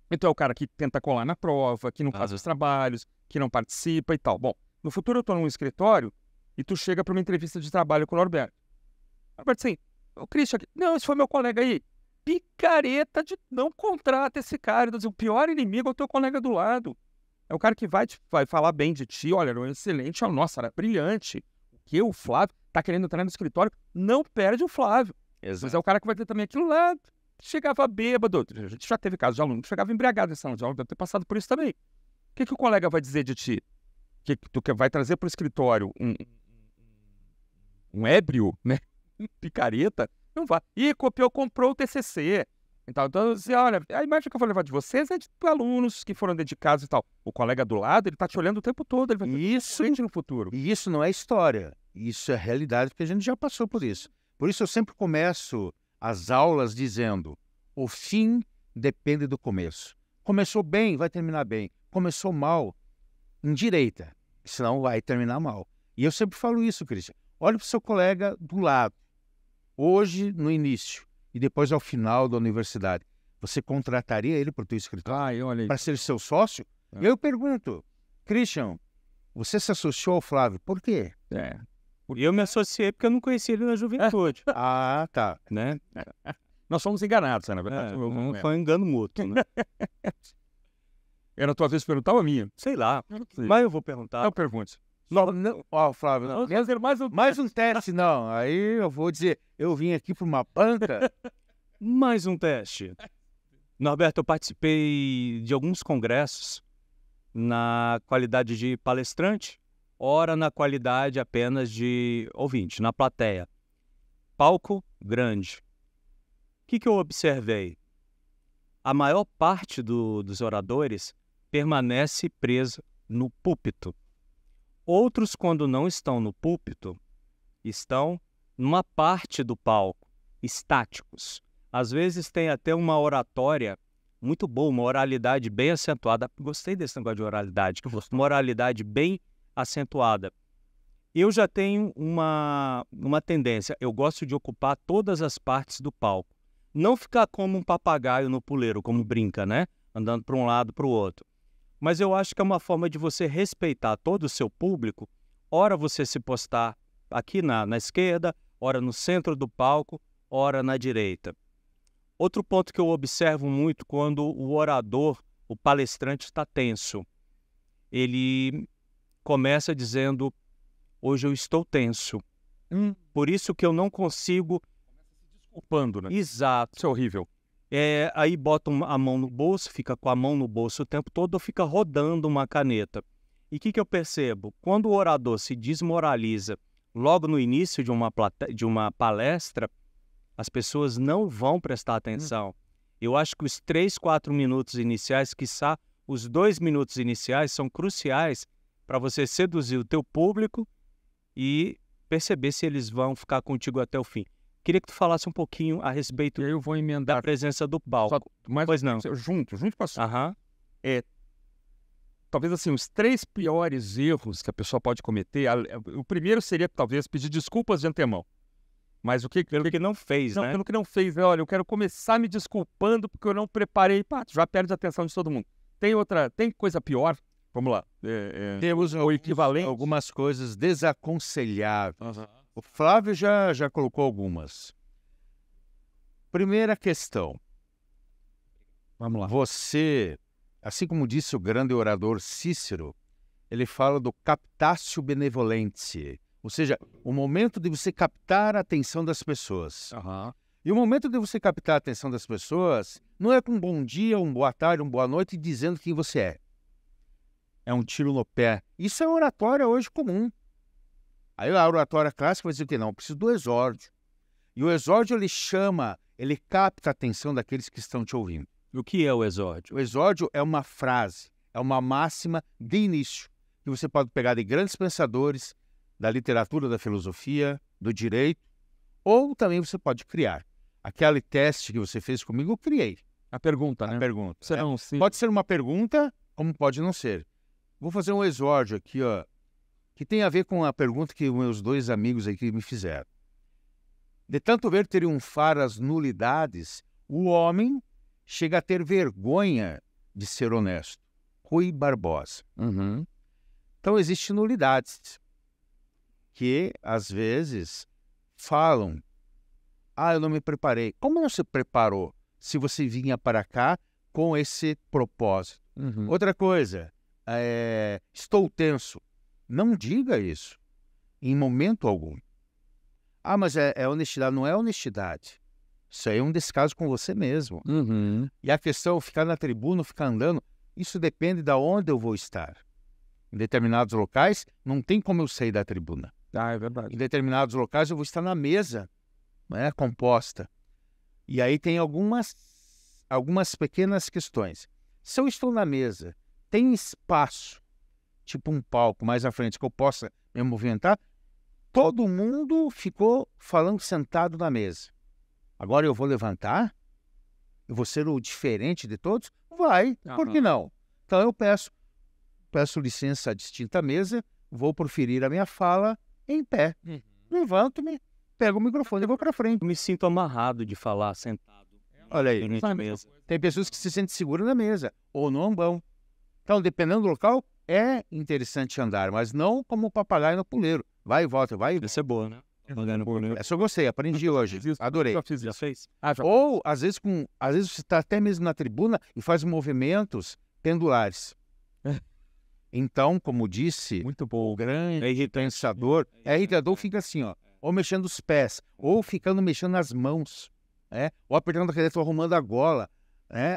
S1: então é o cara que tenta colar na prova, que não faz os trabalhos, que não participa e tal. Bom, no futuro eu estou num escritório e tu chega para uma entrevista de trabalho com o Norberto. Norberto, assim, o Christian aqui, não, esse foi meu colega aí. Picareta não contrata esse cara. O pior inimigo é o teu colega do lado. É o cara que vai falar bem de ti, olha, era um excelente, nossa, era brilhante. Que o Flávio tá querendo entrar no escritório, não perde o Flávio. Mas é o cara que vai ter também aquilo lá. Chegava bêbado, a gente já teve casos de aluno que chegava embriagado em sala de aula, deve ter passado por isso também. O que o colega vai dizer de ti? Que tu vai trazer para o escritório um ébrio, né? Picareta? Não vai. E comprou o TCC. Então, olha, a imagem que eu vou levar de vocês é de alunos que foram dedicados e tal. O colega do lado, ele tá te olhando o tempo todo, ele vai fazer no futuro.
S3: E isso não é história, isso é realidade, porque a gente já passou por isso. Por isso eu sempre começo as aulas dizendo, o fim depende do começo. Começou bem, vai terminar bem. Começou mal, endireita, senão vai terminar mal. E eu sempre falo isso, Christian. Olha para o seu colega do lado, hoje no início, e depois ao final da universidade. Você contrataria ele para o teu escritório para ser seu sócio? E eu pergunto, Christian, você se associou ao Flávio, por quê?
S2: E eu me associei porque eu não conhecia ele na juventude.
S3: Ah, tá.
S2: Né?
S1: Nós fomos enganados, na verdade.
S2: Não foi um engano mútuo, né?
S1: Era a tua vez de perguntar ou a minha?
S2: Sei lá.
S1: Sei.
S2: Mas eu vou perguntar.
S1: Não pergunte.
S3: Ó, Flávio,
S1: Vamos fazer
S3: mais um teste, não. Aí eu vou dizer, eu vim aqui para uma banca.
S2: Mais um teste. Norberto, eu participei de alguns congressos na qualidade de palestrante, ora na qualidade apenas de ouvinte, na plateia. Palco grande. O que eu observei? A maior parte dos oradores permanece presa no púlpito. Outros, quando não estão no púlpito, estão numa parte do palco, estáticos. Às vezes tem até uma oratória muito boa, uma oralidade bem acentuada. Gostei desse negócio de oralidade, uma oralidade bem acentuada. Eu já tenho uma tendência, eu gosto de ocupar todas as partes do palco. Não ficar como um papagaio no puleiro, como brinca, né? Andando para um lado para o outro. Mas eu acho que é uma forma de você respeitar todo o seu público. Ora você se postar aqui na esquerda, ora no centro do palco, ora na direita. Outro ponto que eu observo muito quando o orador, o palestrante está tenso. Ele começa dizendo, hoje eu estou tenso. Por isso que eu não consigo...
S1: Desculpando, né?
S2: Exato.
S1: Isso é horrível.
S2: Aí bota a mão no bolso, fica com a mão no bolso o tempo todo ou fica rodando uma caneta. E o que eu percebo? Quando o orador se desmoraliza logo no início de uma palestra, as pessoas não vão prestar atenção. Eu acho que os 3, 4 minutos iniciais, quiçá os 2 minutos iniciais, são cruciais para você seduzir o teu público e perceber se eles vão ficar contigo até o fim. Queria que tu falasse um pouquinho a respeito
S1: eu vou emendar
S2: da presença do palco.
S1: Pois não. Junto com a sua. Talvez assim, os 3 piores erros que a pessoa pode cometer, o primeiro seria talvez pedir desculpas de antemão. Mas
S2: pelo que não fez, né?
S1: Pelo que não fez. Olha, eu quero começar me desculpando porque eu não preparei. Já perde a atenção de todo mundo. Tem coisa pior? Vamos lá.
S3: Temos o equivalente. Algumas coisas desaconselháveis. O Flávio já colocou algumas. Primeira questão.
S1: Vamos lá.
S3: Você, assim como disse o grande orador Cícero, ele fala do captatio benevolentiae. Ou seja, o momento de você captar a atenção das pessoas. E o momento de você captar a atenção das pessoas não é com um bom dia, um boa tarde, uma boa noite dizendo quem você é. É um tiro no pé. Isso é oratória hoje comum. Aí a oratória clássica vai dizer que não, preciso do exórdio. E o exórdio ele capta a atenção daqueles que estão te ouvindo.
S2: O que é o exórdio?
S3: O exórdio é uma frase, é uma máxima de início, que você pode pegar de grandes pensadores, da literatura, da filosofia, do direito, ou também você pode criar. Aquele teste que você fez comigo, eu criei.
S1: A pergunta, né?
S3: A pergunta.
S1: Sim.
S3: Pode ser uma pergunta, como pode não ser. Vou fazer um exórdio aqui, ó, que tem a ver com a pergunta que meus 2 amigos aqui me fizeram. De tanto ver triunfar as nulidades, o homem chega a ter vergonha de ser honesto. Rui Barbosa. Então, existem nulidades que, às vezes, falam, eu não me preparei. Como não se preparou se você vinha para cá com esse propósito? Outra coisa, estou tenso. Não diga isso, em momento algum. Mas é honestidade. Não é honestidade. Isso aí é um descaso com você mesmo. E a questão, ficar na tribuna, ficar andando, isso depende de onde eu vou estar. Em determinados locais, não tem como eu sair da tribuna.
S1: É verdade.
S3: Em determinados locais, eu vou estar na mesa, né, composta. E aí tem algumas pequenas questões. Se eu estou na mesa, tem espaço, tipo um palco mais à frente, que eu possa me movimentar, todo mundo ficou falando sentado na mesa. Agora eu vou levantar? Eu vou ser o diferente de todos? Vai, por que não? Então eu peço licença à distinta mesa, vou proferir a minha fala em pé. Levanto-me, pego o microfone e vou para frente.
S2: Eu me sinto amarrado de falar sentado.
S3: Olha aí, tem pessoas que se sentem seguras na mesa ou no ambão. Então, dependendo do local, é interessante andar, mas não como papagaio no puleiro. Vai e volta, vai e volta.
S2: Isso é boa, né? Papagaio no puleiro.
S3: Essa eu gostei, aprendi hoje. Adorei.
S2: Já fez?
S3: Ou, às vezes, você está até mesmo na tribuna e faz movimentos pendulares. Então, como disse,
S1: muito bom.
S3: O grande pensador, irritador, fica assim, ó, ou mexendo os pés, ou ficando mexendo nas mãos, ou apertando a caneta, ou arrumando a gola,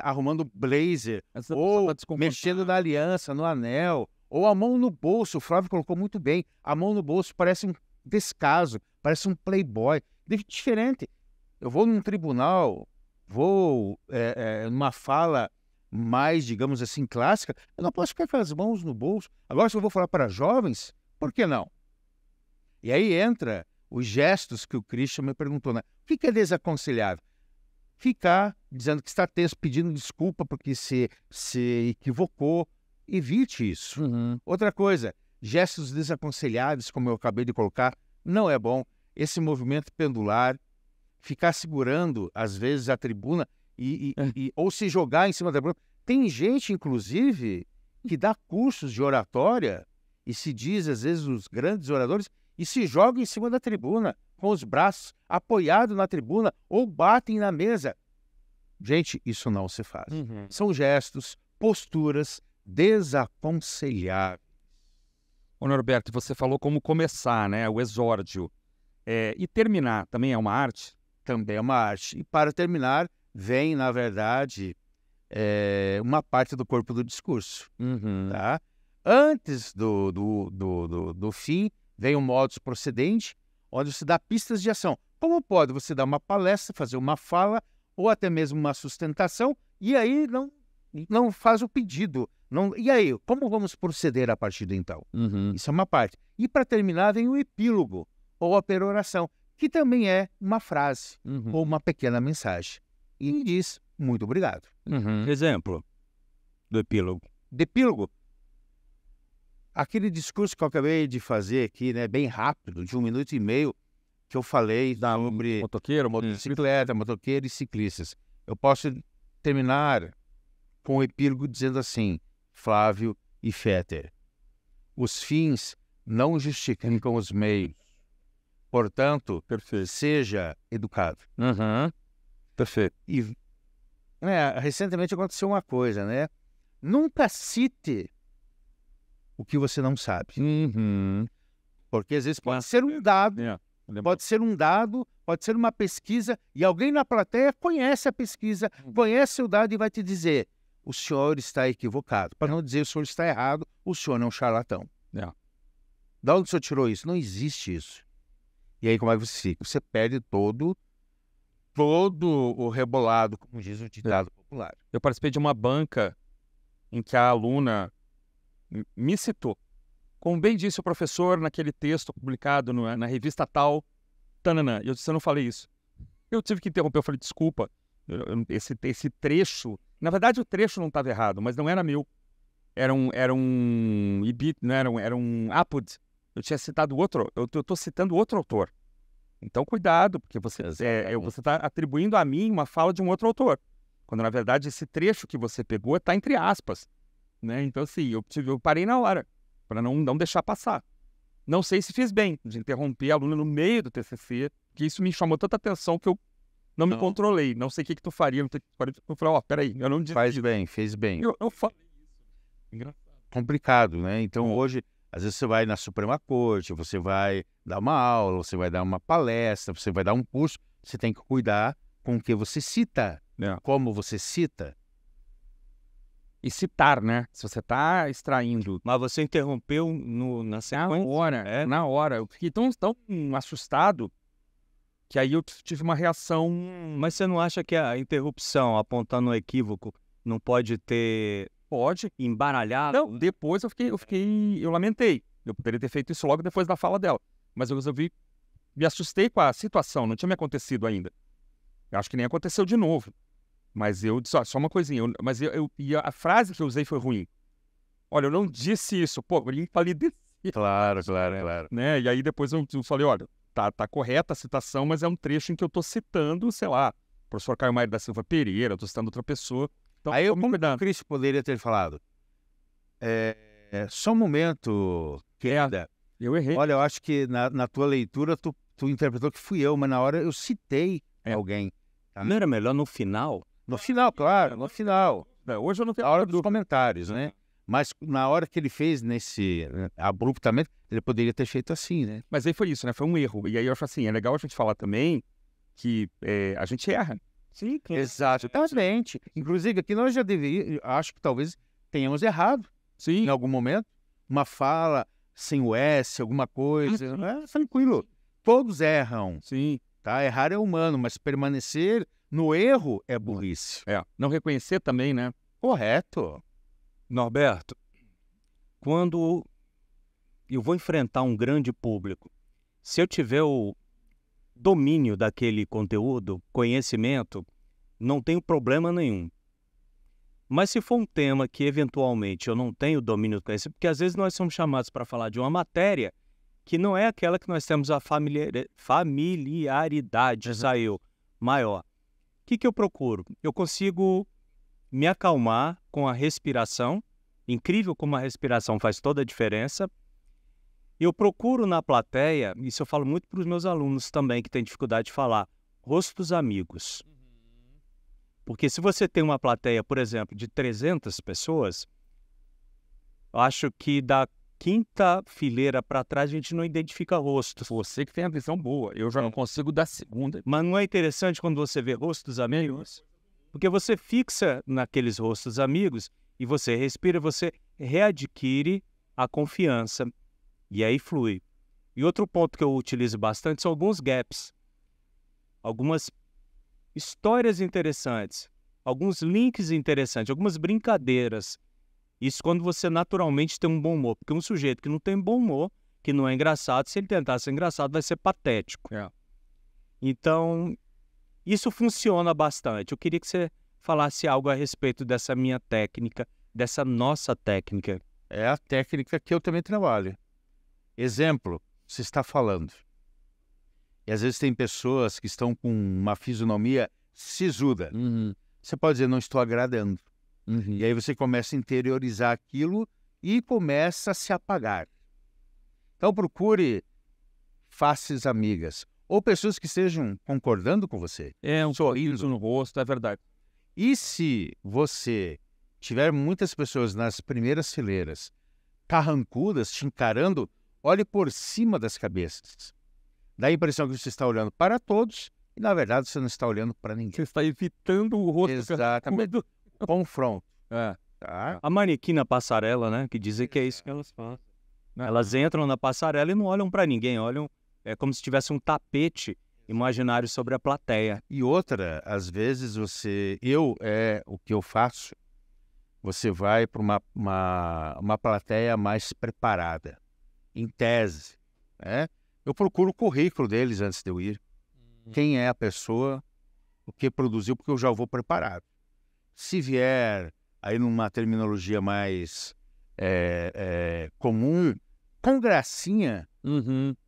S3: arrumando o blazer, ou mexendo na aliança, no anel, ou a mão no bolso. O Flávio colocou muito bem. A mão no bolso parece um descaso, parece um playboy. Diferente. Eu vou num tribunal, vou numa fala mais, digamos assim, clássica, eu não posso ficar com as mãos no bolso. Agora, se eu vou falar para jovens, por que não? E aí entra os gestos que o Christian me perguntou, né? O que é desaconselhável? Ficar dizendo que está tenso, pedindo desculpa porque se equivocou. Evite isso. Outra coisa, gestos desaconselháveis, como eu acabei de colocar, não é bom. Esse movimento pendular, ficar segurando, às vezes, a tribuna ou se jogar em cima da tribuna. Tem gente, inclusive, que dá cursos de oratória e se diz, às vezes, os grandes oradores, e se joga em cima da tribuna, com os braços apoiados na tribuna ou batem na mesa. Gente, isso não se faz. São gestos, posturas desaconselháveis.
S1: Ô Norberto, você falou como começar, né? O exórdio. E terminar também é uma arte?
S3: Também é uma arte. E para terminar, vem, na verdade, uma parte do corpo do discurso. Tá? Antes do fim, vem o modus procedente, onde você dá pistas de ação. Como pode você dar uma palestra, fazer uma fala, ou até mesmo uma sustentação, e aí não faz o pedido. E aí, como vamos proceder a partir de então? Isso é uma parte. E para terminar, vem o epílogo, ou a peroração, que também é uma frase, ou uma pequena mensagem. E diz, muito obrigado.
S2: Exemplo do epílogo.
S3: De epílogo? Aquele discurso que eu acabei de fazer aqui, né, bem rápido, de 1 minuto e meio, que eu falei sobre
S1: motoqueiro,
S3: motocicleta, motoqueiro e ciclistas. Eu posso terminar com o epílogo dizendo assim: Flávio e Fetter, os fins não justificam os meios. Portanto, seja educado.
S1: Perfeito.
S3: E recentemente aconteceu uma coisa, né? Nunca cite o que você não sabe. Porque às vezes pode ser um dado, pode ser uma pesquisa, e alguém na plateia conhece a pesquisa, conhece o dado e vai te dizer: o senhor está equivocado. Para não dizer o senhor está errado, o senhor é um charlatão. Da onde o senhor tirou isso? Não existe isso. E aí como é que você fica? Você perde todo o rebolado, como diz o ditado popular.
S1: Eu participei de uma banca em que a aluna me citou. Como bem disse o professor naquele texto publicado na revista tal, tananã. Eu disse, eu não falei isso. Eu tive que interromper, eu falei, desculpa, esse trecho... Na verdade, o trecho não estava errado, mas não era meu. Era um Apud. Eu tinha citado outro, eu estou citando outro autor. Então, cuidado, porque você está atribuindo a mim uma fala de um outro autor. Quando, na verdade, esse trecho que você pegou está entre aspas. Né? Então, assim, eu parei na hora, para não deixar passar. Não sei se fiz bem de interromper a aluna no meio do TCC, que isso me chamou tanta atenção que eu não me controlei. Não sei o que tu faria. Eu falei, peraí, eu não disse.
S3: Fez bem.
S1: Eu falei isso. Engraçado.
S3: Complicado, né? Então, hoje, às vezes você vai na Suprema Corte, você vai dar uma aula, você vai dar uma palestra, você vai dar um curso, você tem que cuidar com o que você cita, como você cita.
S1: E citar, né? Se você está extraindo...
S2: Mas você interrompeu na sequência?
S1: Na hora. Eu fiquei tão assustado que aí eu tive uma reação...
S2: Mas você não acha que a interrupção apontando o equívoco não pode ter...
S1: Pode.
S2: Embaralhado?
S1: Não, depois eu lamentei. Eu poderia ter feito isso logo depois da fala dela. Mas eu resolvi... Me assustei com a situação, não tinha me acontecido ainda. Eu acho que nem aconteceu de novo. Mas eu disse, só uma coisinha, e a frase que eu usei foi ruim. Olha, eu não disse isso, pô, eu falei desse.
S3: Claro.
S1: Né? E aí depois eu falei, olha, tá correta a citação, mas é um trecho em que eu tô citando, sei lá, o professor Caio Maia da Silva Pereira, eu tô citando outra pessoa. Então,
S3: aí como o Cristo poderia ter falado? Só um momento, querida.
S1: Eu errei.
S3: Olha, eu acho que na tua leitura tu interpretou que fui eu, mas na hora eu citei alguém. Tá?
S2: Não era melhor no final?
S3: No final, claro, no final.
S1: Hoje eu não tenho
S3: Na hora dos comentários, né? Mas na hora que ele fez abruptamente, ele poderia ter feito assim, né?
S1: Mas aí foi isso, né? Foi um erro. E aí eu acho assim, é legal a gente falar também que a gente erra.
S2: Sim, claro.
S3: Exatamente. Inclusive, aqui nós já deveríamos, acho que talvez tenhamos errado.
S1: Sim.
S3: Em algum momento. Uma fala sem o S, alguma coisa. Tranquilo. Todos erram.
S1: Sim.
S3: Tá? Errar é humano, mas permanecer no erro é burrice.
S1: Não reconhecer também, né?
S3: Correto.
S2: Norberto, quando eu vou enfrentar um grande público, se eu tiver o domínio daquele conteúdo, conhecimento, não tenho problema nenhum. Mas se for um tema que eventualmente eu não tenho domínio do conhecimento, porque às vezes nós somos chamados para falar de uma matéria que não é aquela que nós temos a familiaridade maior. O que eu procuro? Eu consigo me acalmar com a respiração. Incrível como a respiração faz toda a diferença. Eu procuro na plateia, isso eu falo muito para os meus alunos também, que têm dificuldade de falar, rostos amigos. Porque se você tem uma plateia, por exemplo, de 300 pessoas, eu acho que da quinta fileira para trás a gente não identifica rostos.
S1: Você que tem a visão boa, eu já não consigo da segunda.
S2: Mas não é interessante quando você vê rostos amigos? Porque você fixa naqueles rostos amigos e você respira, você readquire a confiança e aí flui. E outro ponto que eu utilizo bastante são alguns gaps, algumas histórias interessantes, alguns links interessantes, algumas brincadeiras. Isso quando você naturalmente tem um bom humor. Porque um sujeito que não tem bom humor, que não é engraçado, se ele tentar ser engraçado, vai ser patético. Então, isso funciona bastante. Eu queria que você falasse algo a respeito dessa minha técnica, dessa nossa técnica.
S3: É a técnica que eu também trabalho. Exemplo, você está falando. E às vezes tem pessoas que estão com uma fisionomia sisuda. Você pode dizer, não estou agradando. E aí você começa a interiorizar aquilo e começa a se apagar. Então procure faces amigas. Ou pessoas que estejam concordando com você.
S1: Um sorriso no rosto, é verdade.
S3: E se você tiver muitas pessoas nas primeiras fileiras, carrancudas, te encarando, olhe por cima das cabeças. Dá a impressão que você está olhando para todos e, na verdade, você não está olhando para ninguém.
S1: Você está evitando o rosto.
S3: Exatamente. Confronto.
S2: Tá? A manequim na passarela, né? Que dizem que é isso que elas fazem. Elas entram na passarela e não olham para ninguém, olham como se tivesse um tapete imaginário sobre a plateia.
S3: E outra, às vezes o que eu faço, você vai para uma plateia mais preparada, em tese, né? Eu procuro o currículo deles antes de eu ir. Quem é a pessoa, o que produziu, porque eu já vou preparado. Se vier aí numa terminologia mais comum, com gracinha,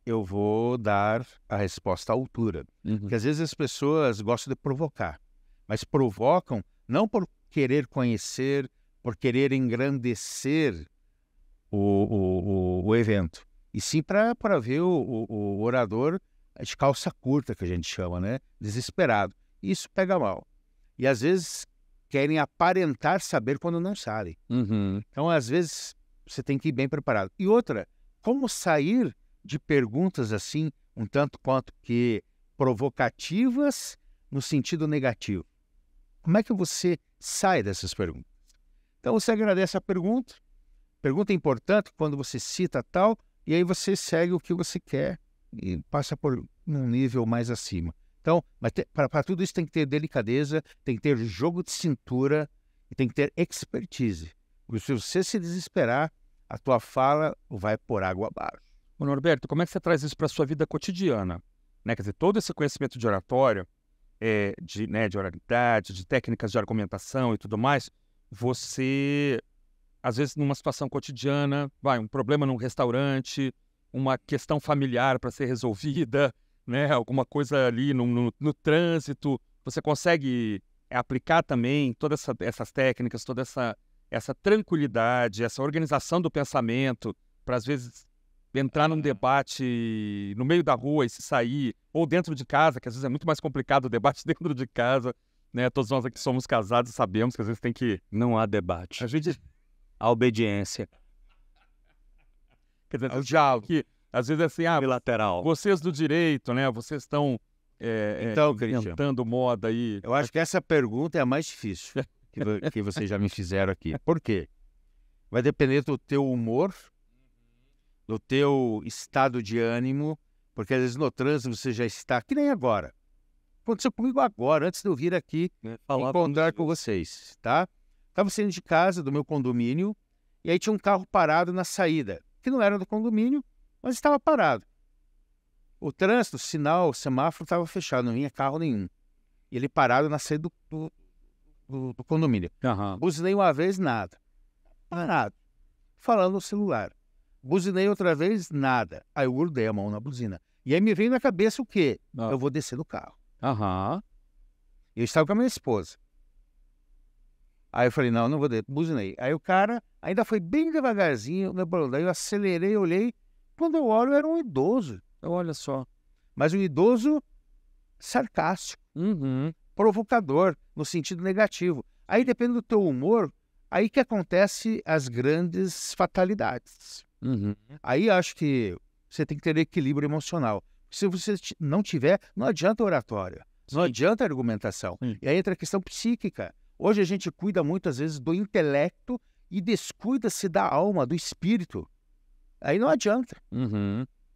S3: eu vou dar a resposta à altura. Porque às vezes as pessoas gostam de provocar, mas provocam não por querer conhecer, por querer engrandecer o evento, e sim para ver o orador de calça curta, que a gente chama, né? Desesperado. Isso pega mal. E às vezes querem aparentar saber quando não sabem. Então, às vezes, você tem que ir bem preparado. E outra, como sair de perguntas assim, um tanto quanto que provocativas no sentido negativo? Como é que você sai dessas perguntas? Então, você agradece a pergunta importante quando você cita tal, e aí você segue o que você quer e passa por um nível mais acima. Então, para tudo isso tem que ter delicadeza, tem que ter jogo de cintura e tem que ter expertise. Porque se você se desesperar, a tua fala vai por água abaixo.
S1: Ô Norberto, como é que você traz isso para a sua vida cotidiana? Né? Quer dizer, todo esse conhecimento de oratório, de oralidade, de técnicas de argumentação e tudo mais, você, às vezes, numa situação cotidiana, um problema num restaurante, uma questão familiar para ser resolvida, né? Alguma coisa ali no trânsito, você consegue aplicar também todas essas técnicas, toda essa tranquilidade, essa organização do pensamento, para às vezes entrar num debate no meio da rua e se sair, ou dentro de casa, que às vezes é muito mais complicado o debate dentro de casa, né? Todos nós aqui somos casados sabemos que às vezes tem que...
S2: Não há debate.
S1: A gente...
S2: A obediência.
S1: Quer dizer, o diálogo. Que, às vezes é assim,
S2: bilateral.
S1: Vocês do direito, né? Vocês estão
S3: então,
S1: inventando moda aí.
S3: Eu acho que essa pergunta é a mais difícil que vocês já me fizeram aqui. Por quê? Vai depender do teu humor, do teu estado de ânimo, porque às vezes no trânsito você já está, que nem agora. Aconteceu comigo agora, antes de eu vir aqui encontrar com vocês, tá? Estava saindo de casa, do meu condomínio, e aí tinha um carro parado na saída, que não era do condomínio, mas estava parado. O trânsito, o semáforo estava fechado, não vinha carro nenhum. E ele parado na saída do condomínio. Buzinei uma vez, nada. Parado. Falando no celular. Buzinei outra vez, nada. Aí eu grudei a mão na buzina. E aí me veio na cabeça o quê? Eu vou descer do carro. Eu estava com a minha esposa. Aí eu falei, não vou descer. Buzinei. Aí o cara ainda foi bem devagarzinho. Daí eu acelerei, olhei. Quando eu olho, era um idoso.
S1: Olha só.
S3: Mas um idoso sarcástico. Provocador, no sentido negativo. Aí depende do teu humor, aí que acontece as grandes fatalidades. Aí acho que você tem que ter equilíbrio emocional. Se você não tiver, não adianta oratória, não adianta argumentação. E aí entra a questão psíquica. Hoje a gente cuida muitas vezes do intelecto e descuida-se da alma, do espírito. Aí não adianta.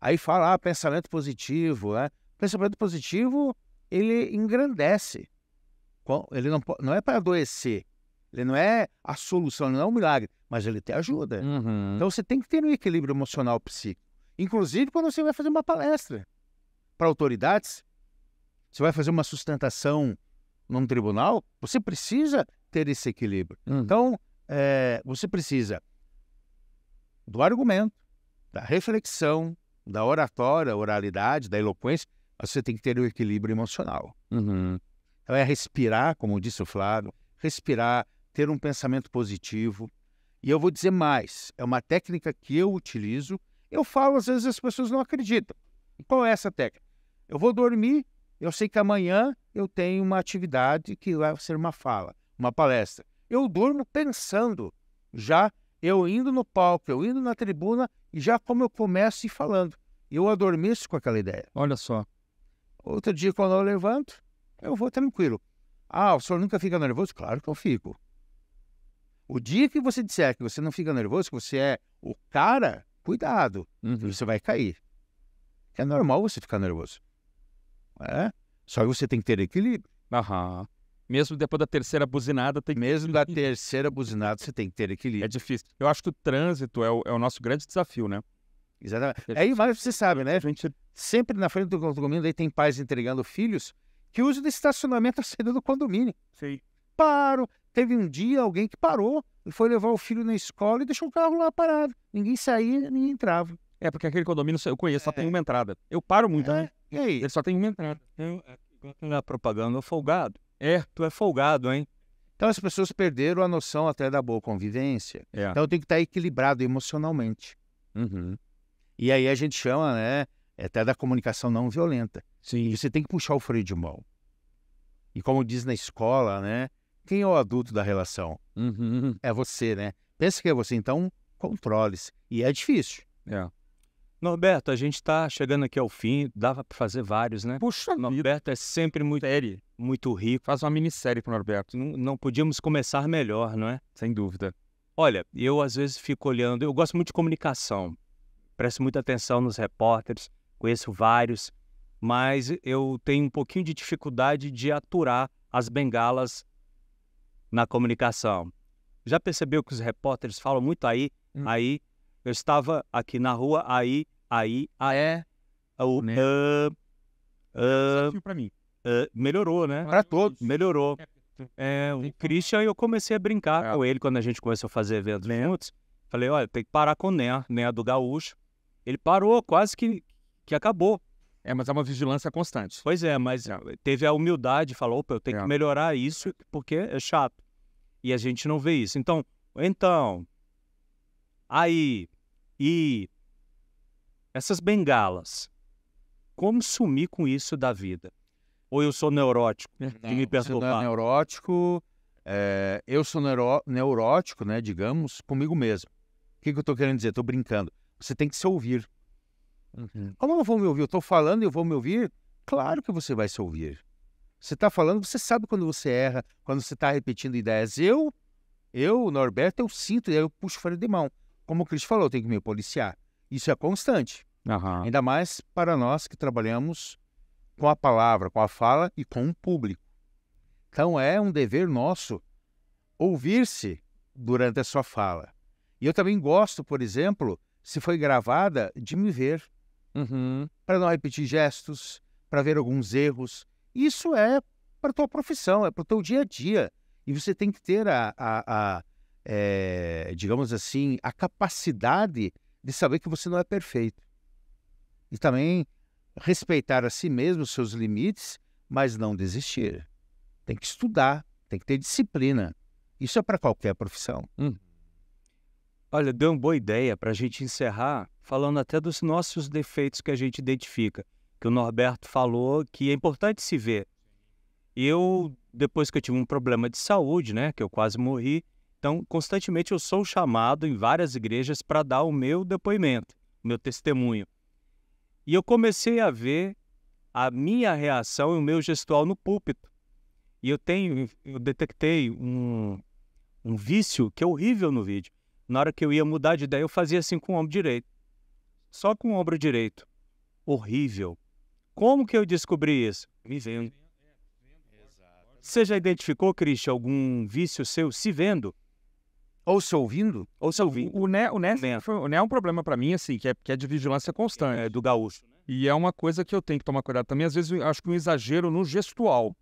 S3: Aí fala, pensamento positivo, né? Pensamento positivo, ele engrandece. Ele não é para adoecer. Ele não é a solução, não é um milagre, mas ele te ajuda. Então você tem que ter um equilíbrio emocional psíquico. Inclusive quando você vai fazer uma palestra para autoridades, você vai fazer uma sustentação num tribunal, você precisa ter esse equilíbrio. Então, você precisa do argumento, da reflexão, da oratória, oralidade, da eloquência, mas você tem que ter o equilíbrio emocional. Então é respirar, como disse o Flávio, respirar, ter um pensamento positivo. E eu vou dizer mais, é uma técnica que eu utilizo, eu falo, às vezes as pessoas não acreditam. E qual é essa técnica? Eu vou dormir, eu sei que amanhã eu tenho uma atividade que vai ser uma fala, uma palestra. Eu durmo pensando, já eu indo no palco, eu indo na tribuna, e já como eu começo e falando. Eu adormeço com aquela ideia.
S1: Olha só.
S3: Outro dia, quando eu levanto, eu vou tranquilo. O senhor nunca fica nervoso? Claro que eu fico. O dia que você disser que você não fica nervoso, que você é o cara, cuidado, você vai cair. É normal você ficar nervoso. Só que você tem que ter equilíbrio.
S1: Mesmo depois da terceira buzinada,
S3: Mesmo da terceira buzinada, você tem que ter equilíbrio.
S1: É difícil. Eu acho que o trânsito é o nosso grande desafio, né?
S3: Exatamente. Aí, mas você sabe, né? Sempre na frente do condomínio, aí tem pais entregando filhos que usam de estacionamento a saída do condomínio.
S1: Sim.
S3: Paro. Teve um dia alguém que parou e foi levar o filho na escola e deixou o carro lá parado. Ninguém saía, ninguém entrava.
S1: Porque aquele condomínio eu conheço, só tem uma entrada. Eu paro muito, né?
S3: E aí?
S1: Ele só tem uma entrada.
S2: Na propaganda, folgado. Tu é folgado, hein?
S3: Então as pessoas perderam a noção até da boa convivência. Então tem que estar equilibrado emocionalmente. E aí a gente chama, né, até da comunicação não violenta.
S1: Sim.
S3: Você tem que puxar o freio de mão. E como diz na escola, né, quem é o adulto da relação? É você, né? Pensa que é você, então controle-se. E é difícil.
S2: Norberto, a gente está chegando aqui ao fim, dava para fazer vários, né?
S1: Puxa vida.
S2: Norberto é sempre muito rico.
S1: Faz uma minissérie pro Norberto.
S2: Não podíamos começar melhor, não é?
S1: Sem dúvida.
S2: Olha, eu às vezes fico olhando, eu gosto muito de comunicação, presto muita atenção nos repórteres, conheço vários, mas eu tenho um pouquinho de dificuldade de aturar as bengalas na comunicação. Já percebeu que os repórteres falam muito aí? Eu estava aqui na rua,
S1: Desafio pra mim.
S2: Melhorou, né?
S3: Para todos.
S2: Melhorou. O Christian, eu comecei a brincar com ele quando a gente começou a fazer eventos juntos. Falei, olha, tem que parar com o Né do Gaúcho. Ele parou, quase que acabou.
S1: Mas é uma vigilância constante.
S2: Pois é, mas teve a humildade, falou, eu tenho que melhorar isso, porque é chato. E a gente não vê isso. Então, Então, aí, e essas bengalas, como sumir com isso da vida? Ou eu sou neurótico de me perturbar?
S3: Você não é neurótico, eu sou neurótico, né, digamos, comigo mesmo. O que eu estou querendo dizer? Estou brincando. Você tem que se ouvir. Como eu não vou me ouvir? Eu estou falando e eu vou me ouvir? Claro que você vai se ouvir. Você está falando, você sabe quando você erra, quando você está repetindo ideias. Eu, Norberto, eu sinto, eu puxo o freio de mão. Como o Cris falou, eu tenho que me policiar. Isso é constante. Ainda mais para nós que trabalhamos com a palavra, com a fala e com o público. Então é um dever nosso ouvir-se durante a sua fala. E eu também gosto, por exemplo, se foi gravada, de me ver. Para não repetir gestos, para ver alguns erros. Isso é para a tua profissão, é para o teu dia a dia. E você tem que ter digamos assim, a capacidade de saber que você não é perfeito. E também respeitar a si mesmo os seus limites, mas não desistir. Tem que estudar, tem que ter disciplina. Isso é para qualquer profissão.
S2: Olha, deu uma boa ideia para a gente encerrar falando até dos nossos defeitos que a gente identifica, que o Norberto falou que é importante se ver. Eu, depois que eu tive um problema de saúde, né, que eu quase morri, então constantemente eu sou chamado em várias igrejas para dar o meu depoimento, o meu testemunho. E eu comecei a ver a minha reação e o meu gestual no púlpito. E eu detectei um vício que é horrível no vídeo. Na hora que eu ia mudar de ideia, eu fazia assim com o ombro direito. Só com o ombro direito. Horrível. Como que eu descobri isso? Me vendo. Você já identificou, Christian, algum vício seu se vendo?
S3: Ou se ouvindo?
S2: Ou se ouvindo?
S1: O Né é um problema para mim, assim, que é de vigilância constante.
S2: É do gaúcho. Né?
S1: E é uma coisa que eu tenho que tomar cuidado também. Às vezes eu acho que um exagero no gestual.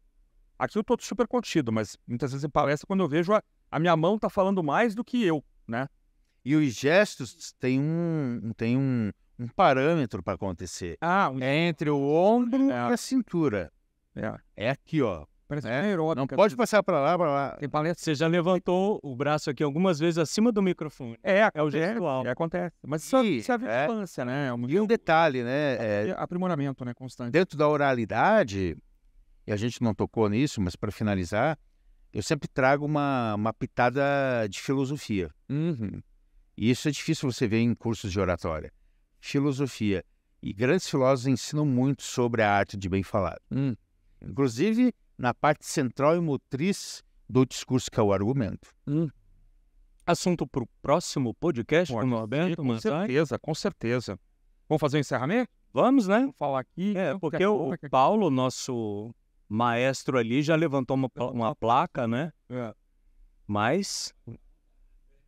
S1: Aqui eu estou super contido, mas muitas vezes em palestra, quando eu vejo a minha mão tá falando mais do que eu, né?
S3: E os gestos têm um parâmetro para acontecer. É entre o ombro e a cintura. É aqui, ó.
S1: Parece aeróbica.
S3: Não pode passar para lá.
S2: Tem palestra. Você já levantou o braço aqui algumas vezes acima do microfone.
S1: É o gestual. Acontece. Mas isso é a vigilância, né?
S3: E um detalhe, né?
S1: Aprimoramento, né? Constante.
S3: Dentro da oralidade, e a gente não tocou nisso, mas para finalizar, eu sempre trago uma pitada de filosofia. E isso é difícil você ver em cursos de oratória. Filosofia. E grandes filósofos ensinam muito sobre a arte de bem falar. Inclusive na parte central e motriz do discurso, que é o argumento.
S2: Assunto para o próximo podcast com o Norberto?
S1: Com certeza. Vamos fazer um encerramento?
S2: Vamos, né?
S1: Vamos falar aqui.
S2: Porque o Paulo, nosso maestro ali, já levantou uma placa, né? Mas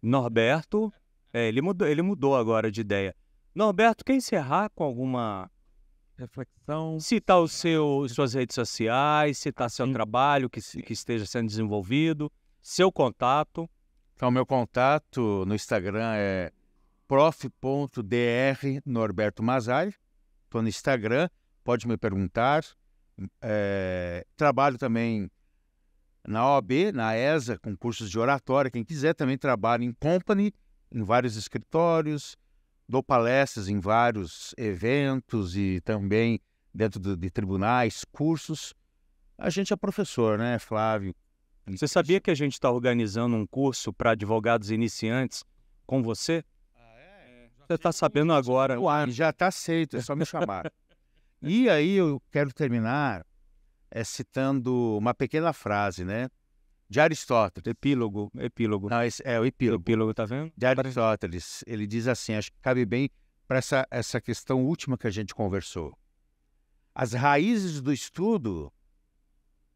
S2: Norberto, ele mudou agora de ideia. Norberto, quer encerrar com alguma
S1: reflexão?
S2: Citar suas redes sociais, citar seu trabalho que esteja sendo desenvolvido, seu contato.
S3: Então, meu contato no Instagram é prof.dr Norberto Mazzari. Estou no Instagram, pode me perguntar. Trabalho também na OAB, na ESA, com cursos de oratória. Quem quiser também trabalho em company, em vários escritórios. Dou palestras em vários eventos e também dentro de tribunais, cursos. A gente é professor, né, Flávio?
S2: Você sabia que a gente está organizando um curso para advogados iniciantes com você? Você está sabendo agora.
S3: Já está aceito, é só me chamar. E aí eu quero terminar citando uma pequena frase, né? De Aristóteles.
S2: Epílogo.
S3: Não, é o epílogo.
S2: Epílogo, tá vendo?
S3: De Aristóteles. Ele diz assim, acho que cabe bem para essa questão última que a gente conversou. As raízes do estudo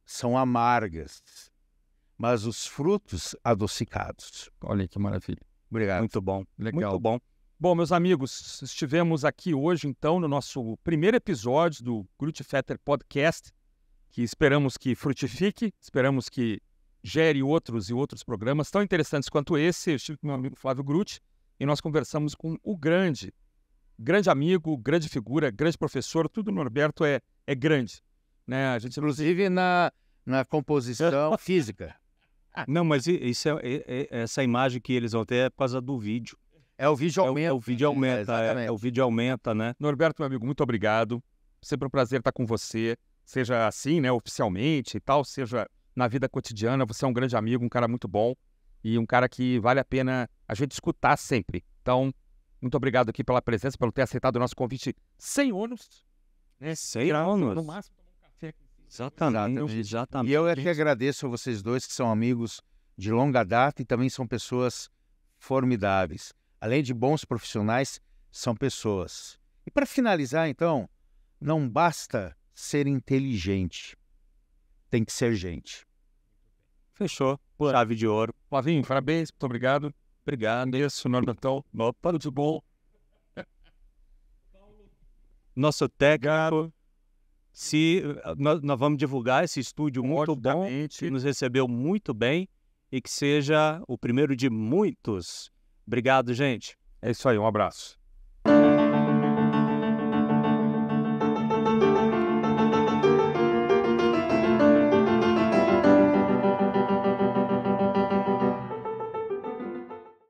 S3: são amargas, mas os frutos adocicados.
S1: Olha que maravilha.
S3: Obrigado.
S2: Muito bom.
S1: Legal.
S2: Muito bom.
S1: Bom, meus amigos, estivemos aqui hoje, então, no nosso primeiro episódio do Gruttifetter Podcast, que esperamos que frutifique, esperamos que gere outros programas tão interessantes quanto esse. Eu estive com meu amigo Flávio Grutti e nós conversamos com o grande amigo, grande figura, grande professor. Tudo Norberto é grande, né? A gente,
S3: inclusive na composição física.
S2: Não, mas isso essa imagem que eles vão ter é por causa do vídeo.
S3: O vídeo aumenta.
S2: O vídeo aumenta, o vídeo aumenta, né?
S1: Norberto, meu amigo, muito obrigado. Sempre um prazer estar com você. Seja assim, né, oficialmente e tal, seja na vida cotidiana. Você é um grande amigo, um cara muito bom e um cara que vale a pena a gente escutar sempre. Então, muito obrigado aqui pela presença, pelo ter aceitado o nosso convite sem ônus.
S2: Né? Sem ônus.
S1: No máximo, tomar um café.
S2: Exatamente.
S3: E eu é que agradeço a vocês dois, que são amigos de longa data e também são pessoas formidáveis. Além de bons profissionais, são pessoas. E para finalizar, então, não basta ser inteligente, tem que ser gente.
S2: Fechou. Chave de ouro.
S1: Flavinho, parabéns, muito obrigado.
S2: Obrigado.
S1: Isso, Norbertão. Opa, tudo bom.
S2: Nosso técnico. Nós vamos divulgar esse estúdio muito bom, que nos recebeu muito bem e que seja o primeiro de muitos. Obrigado, gente.
S1: É isso aí, um abraço.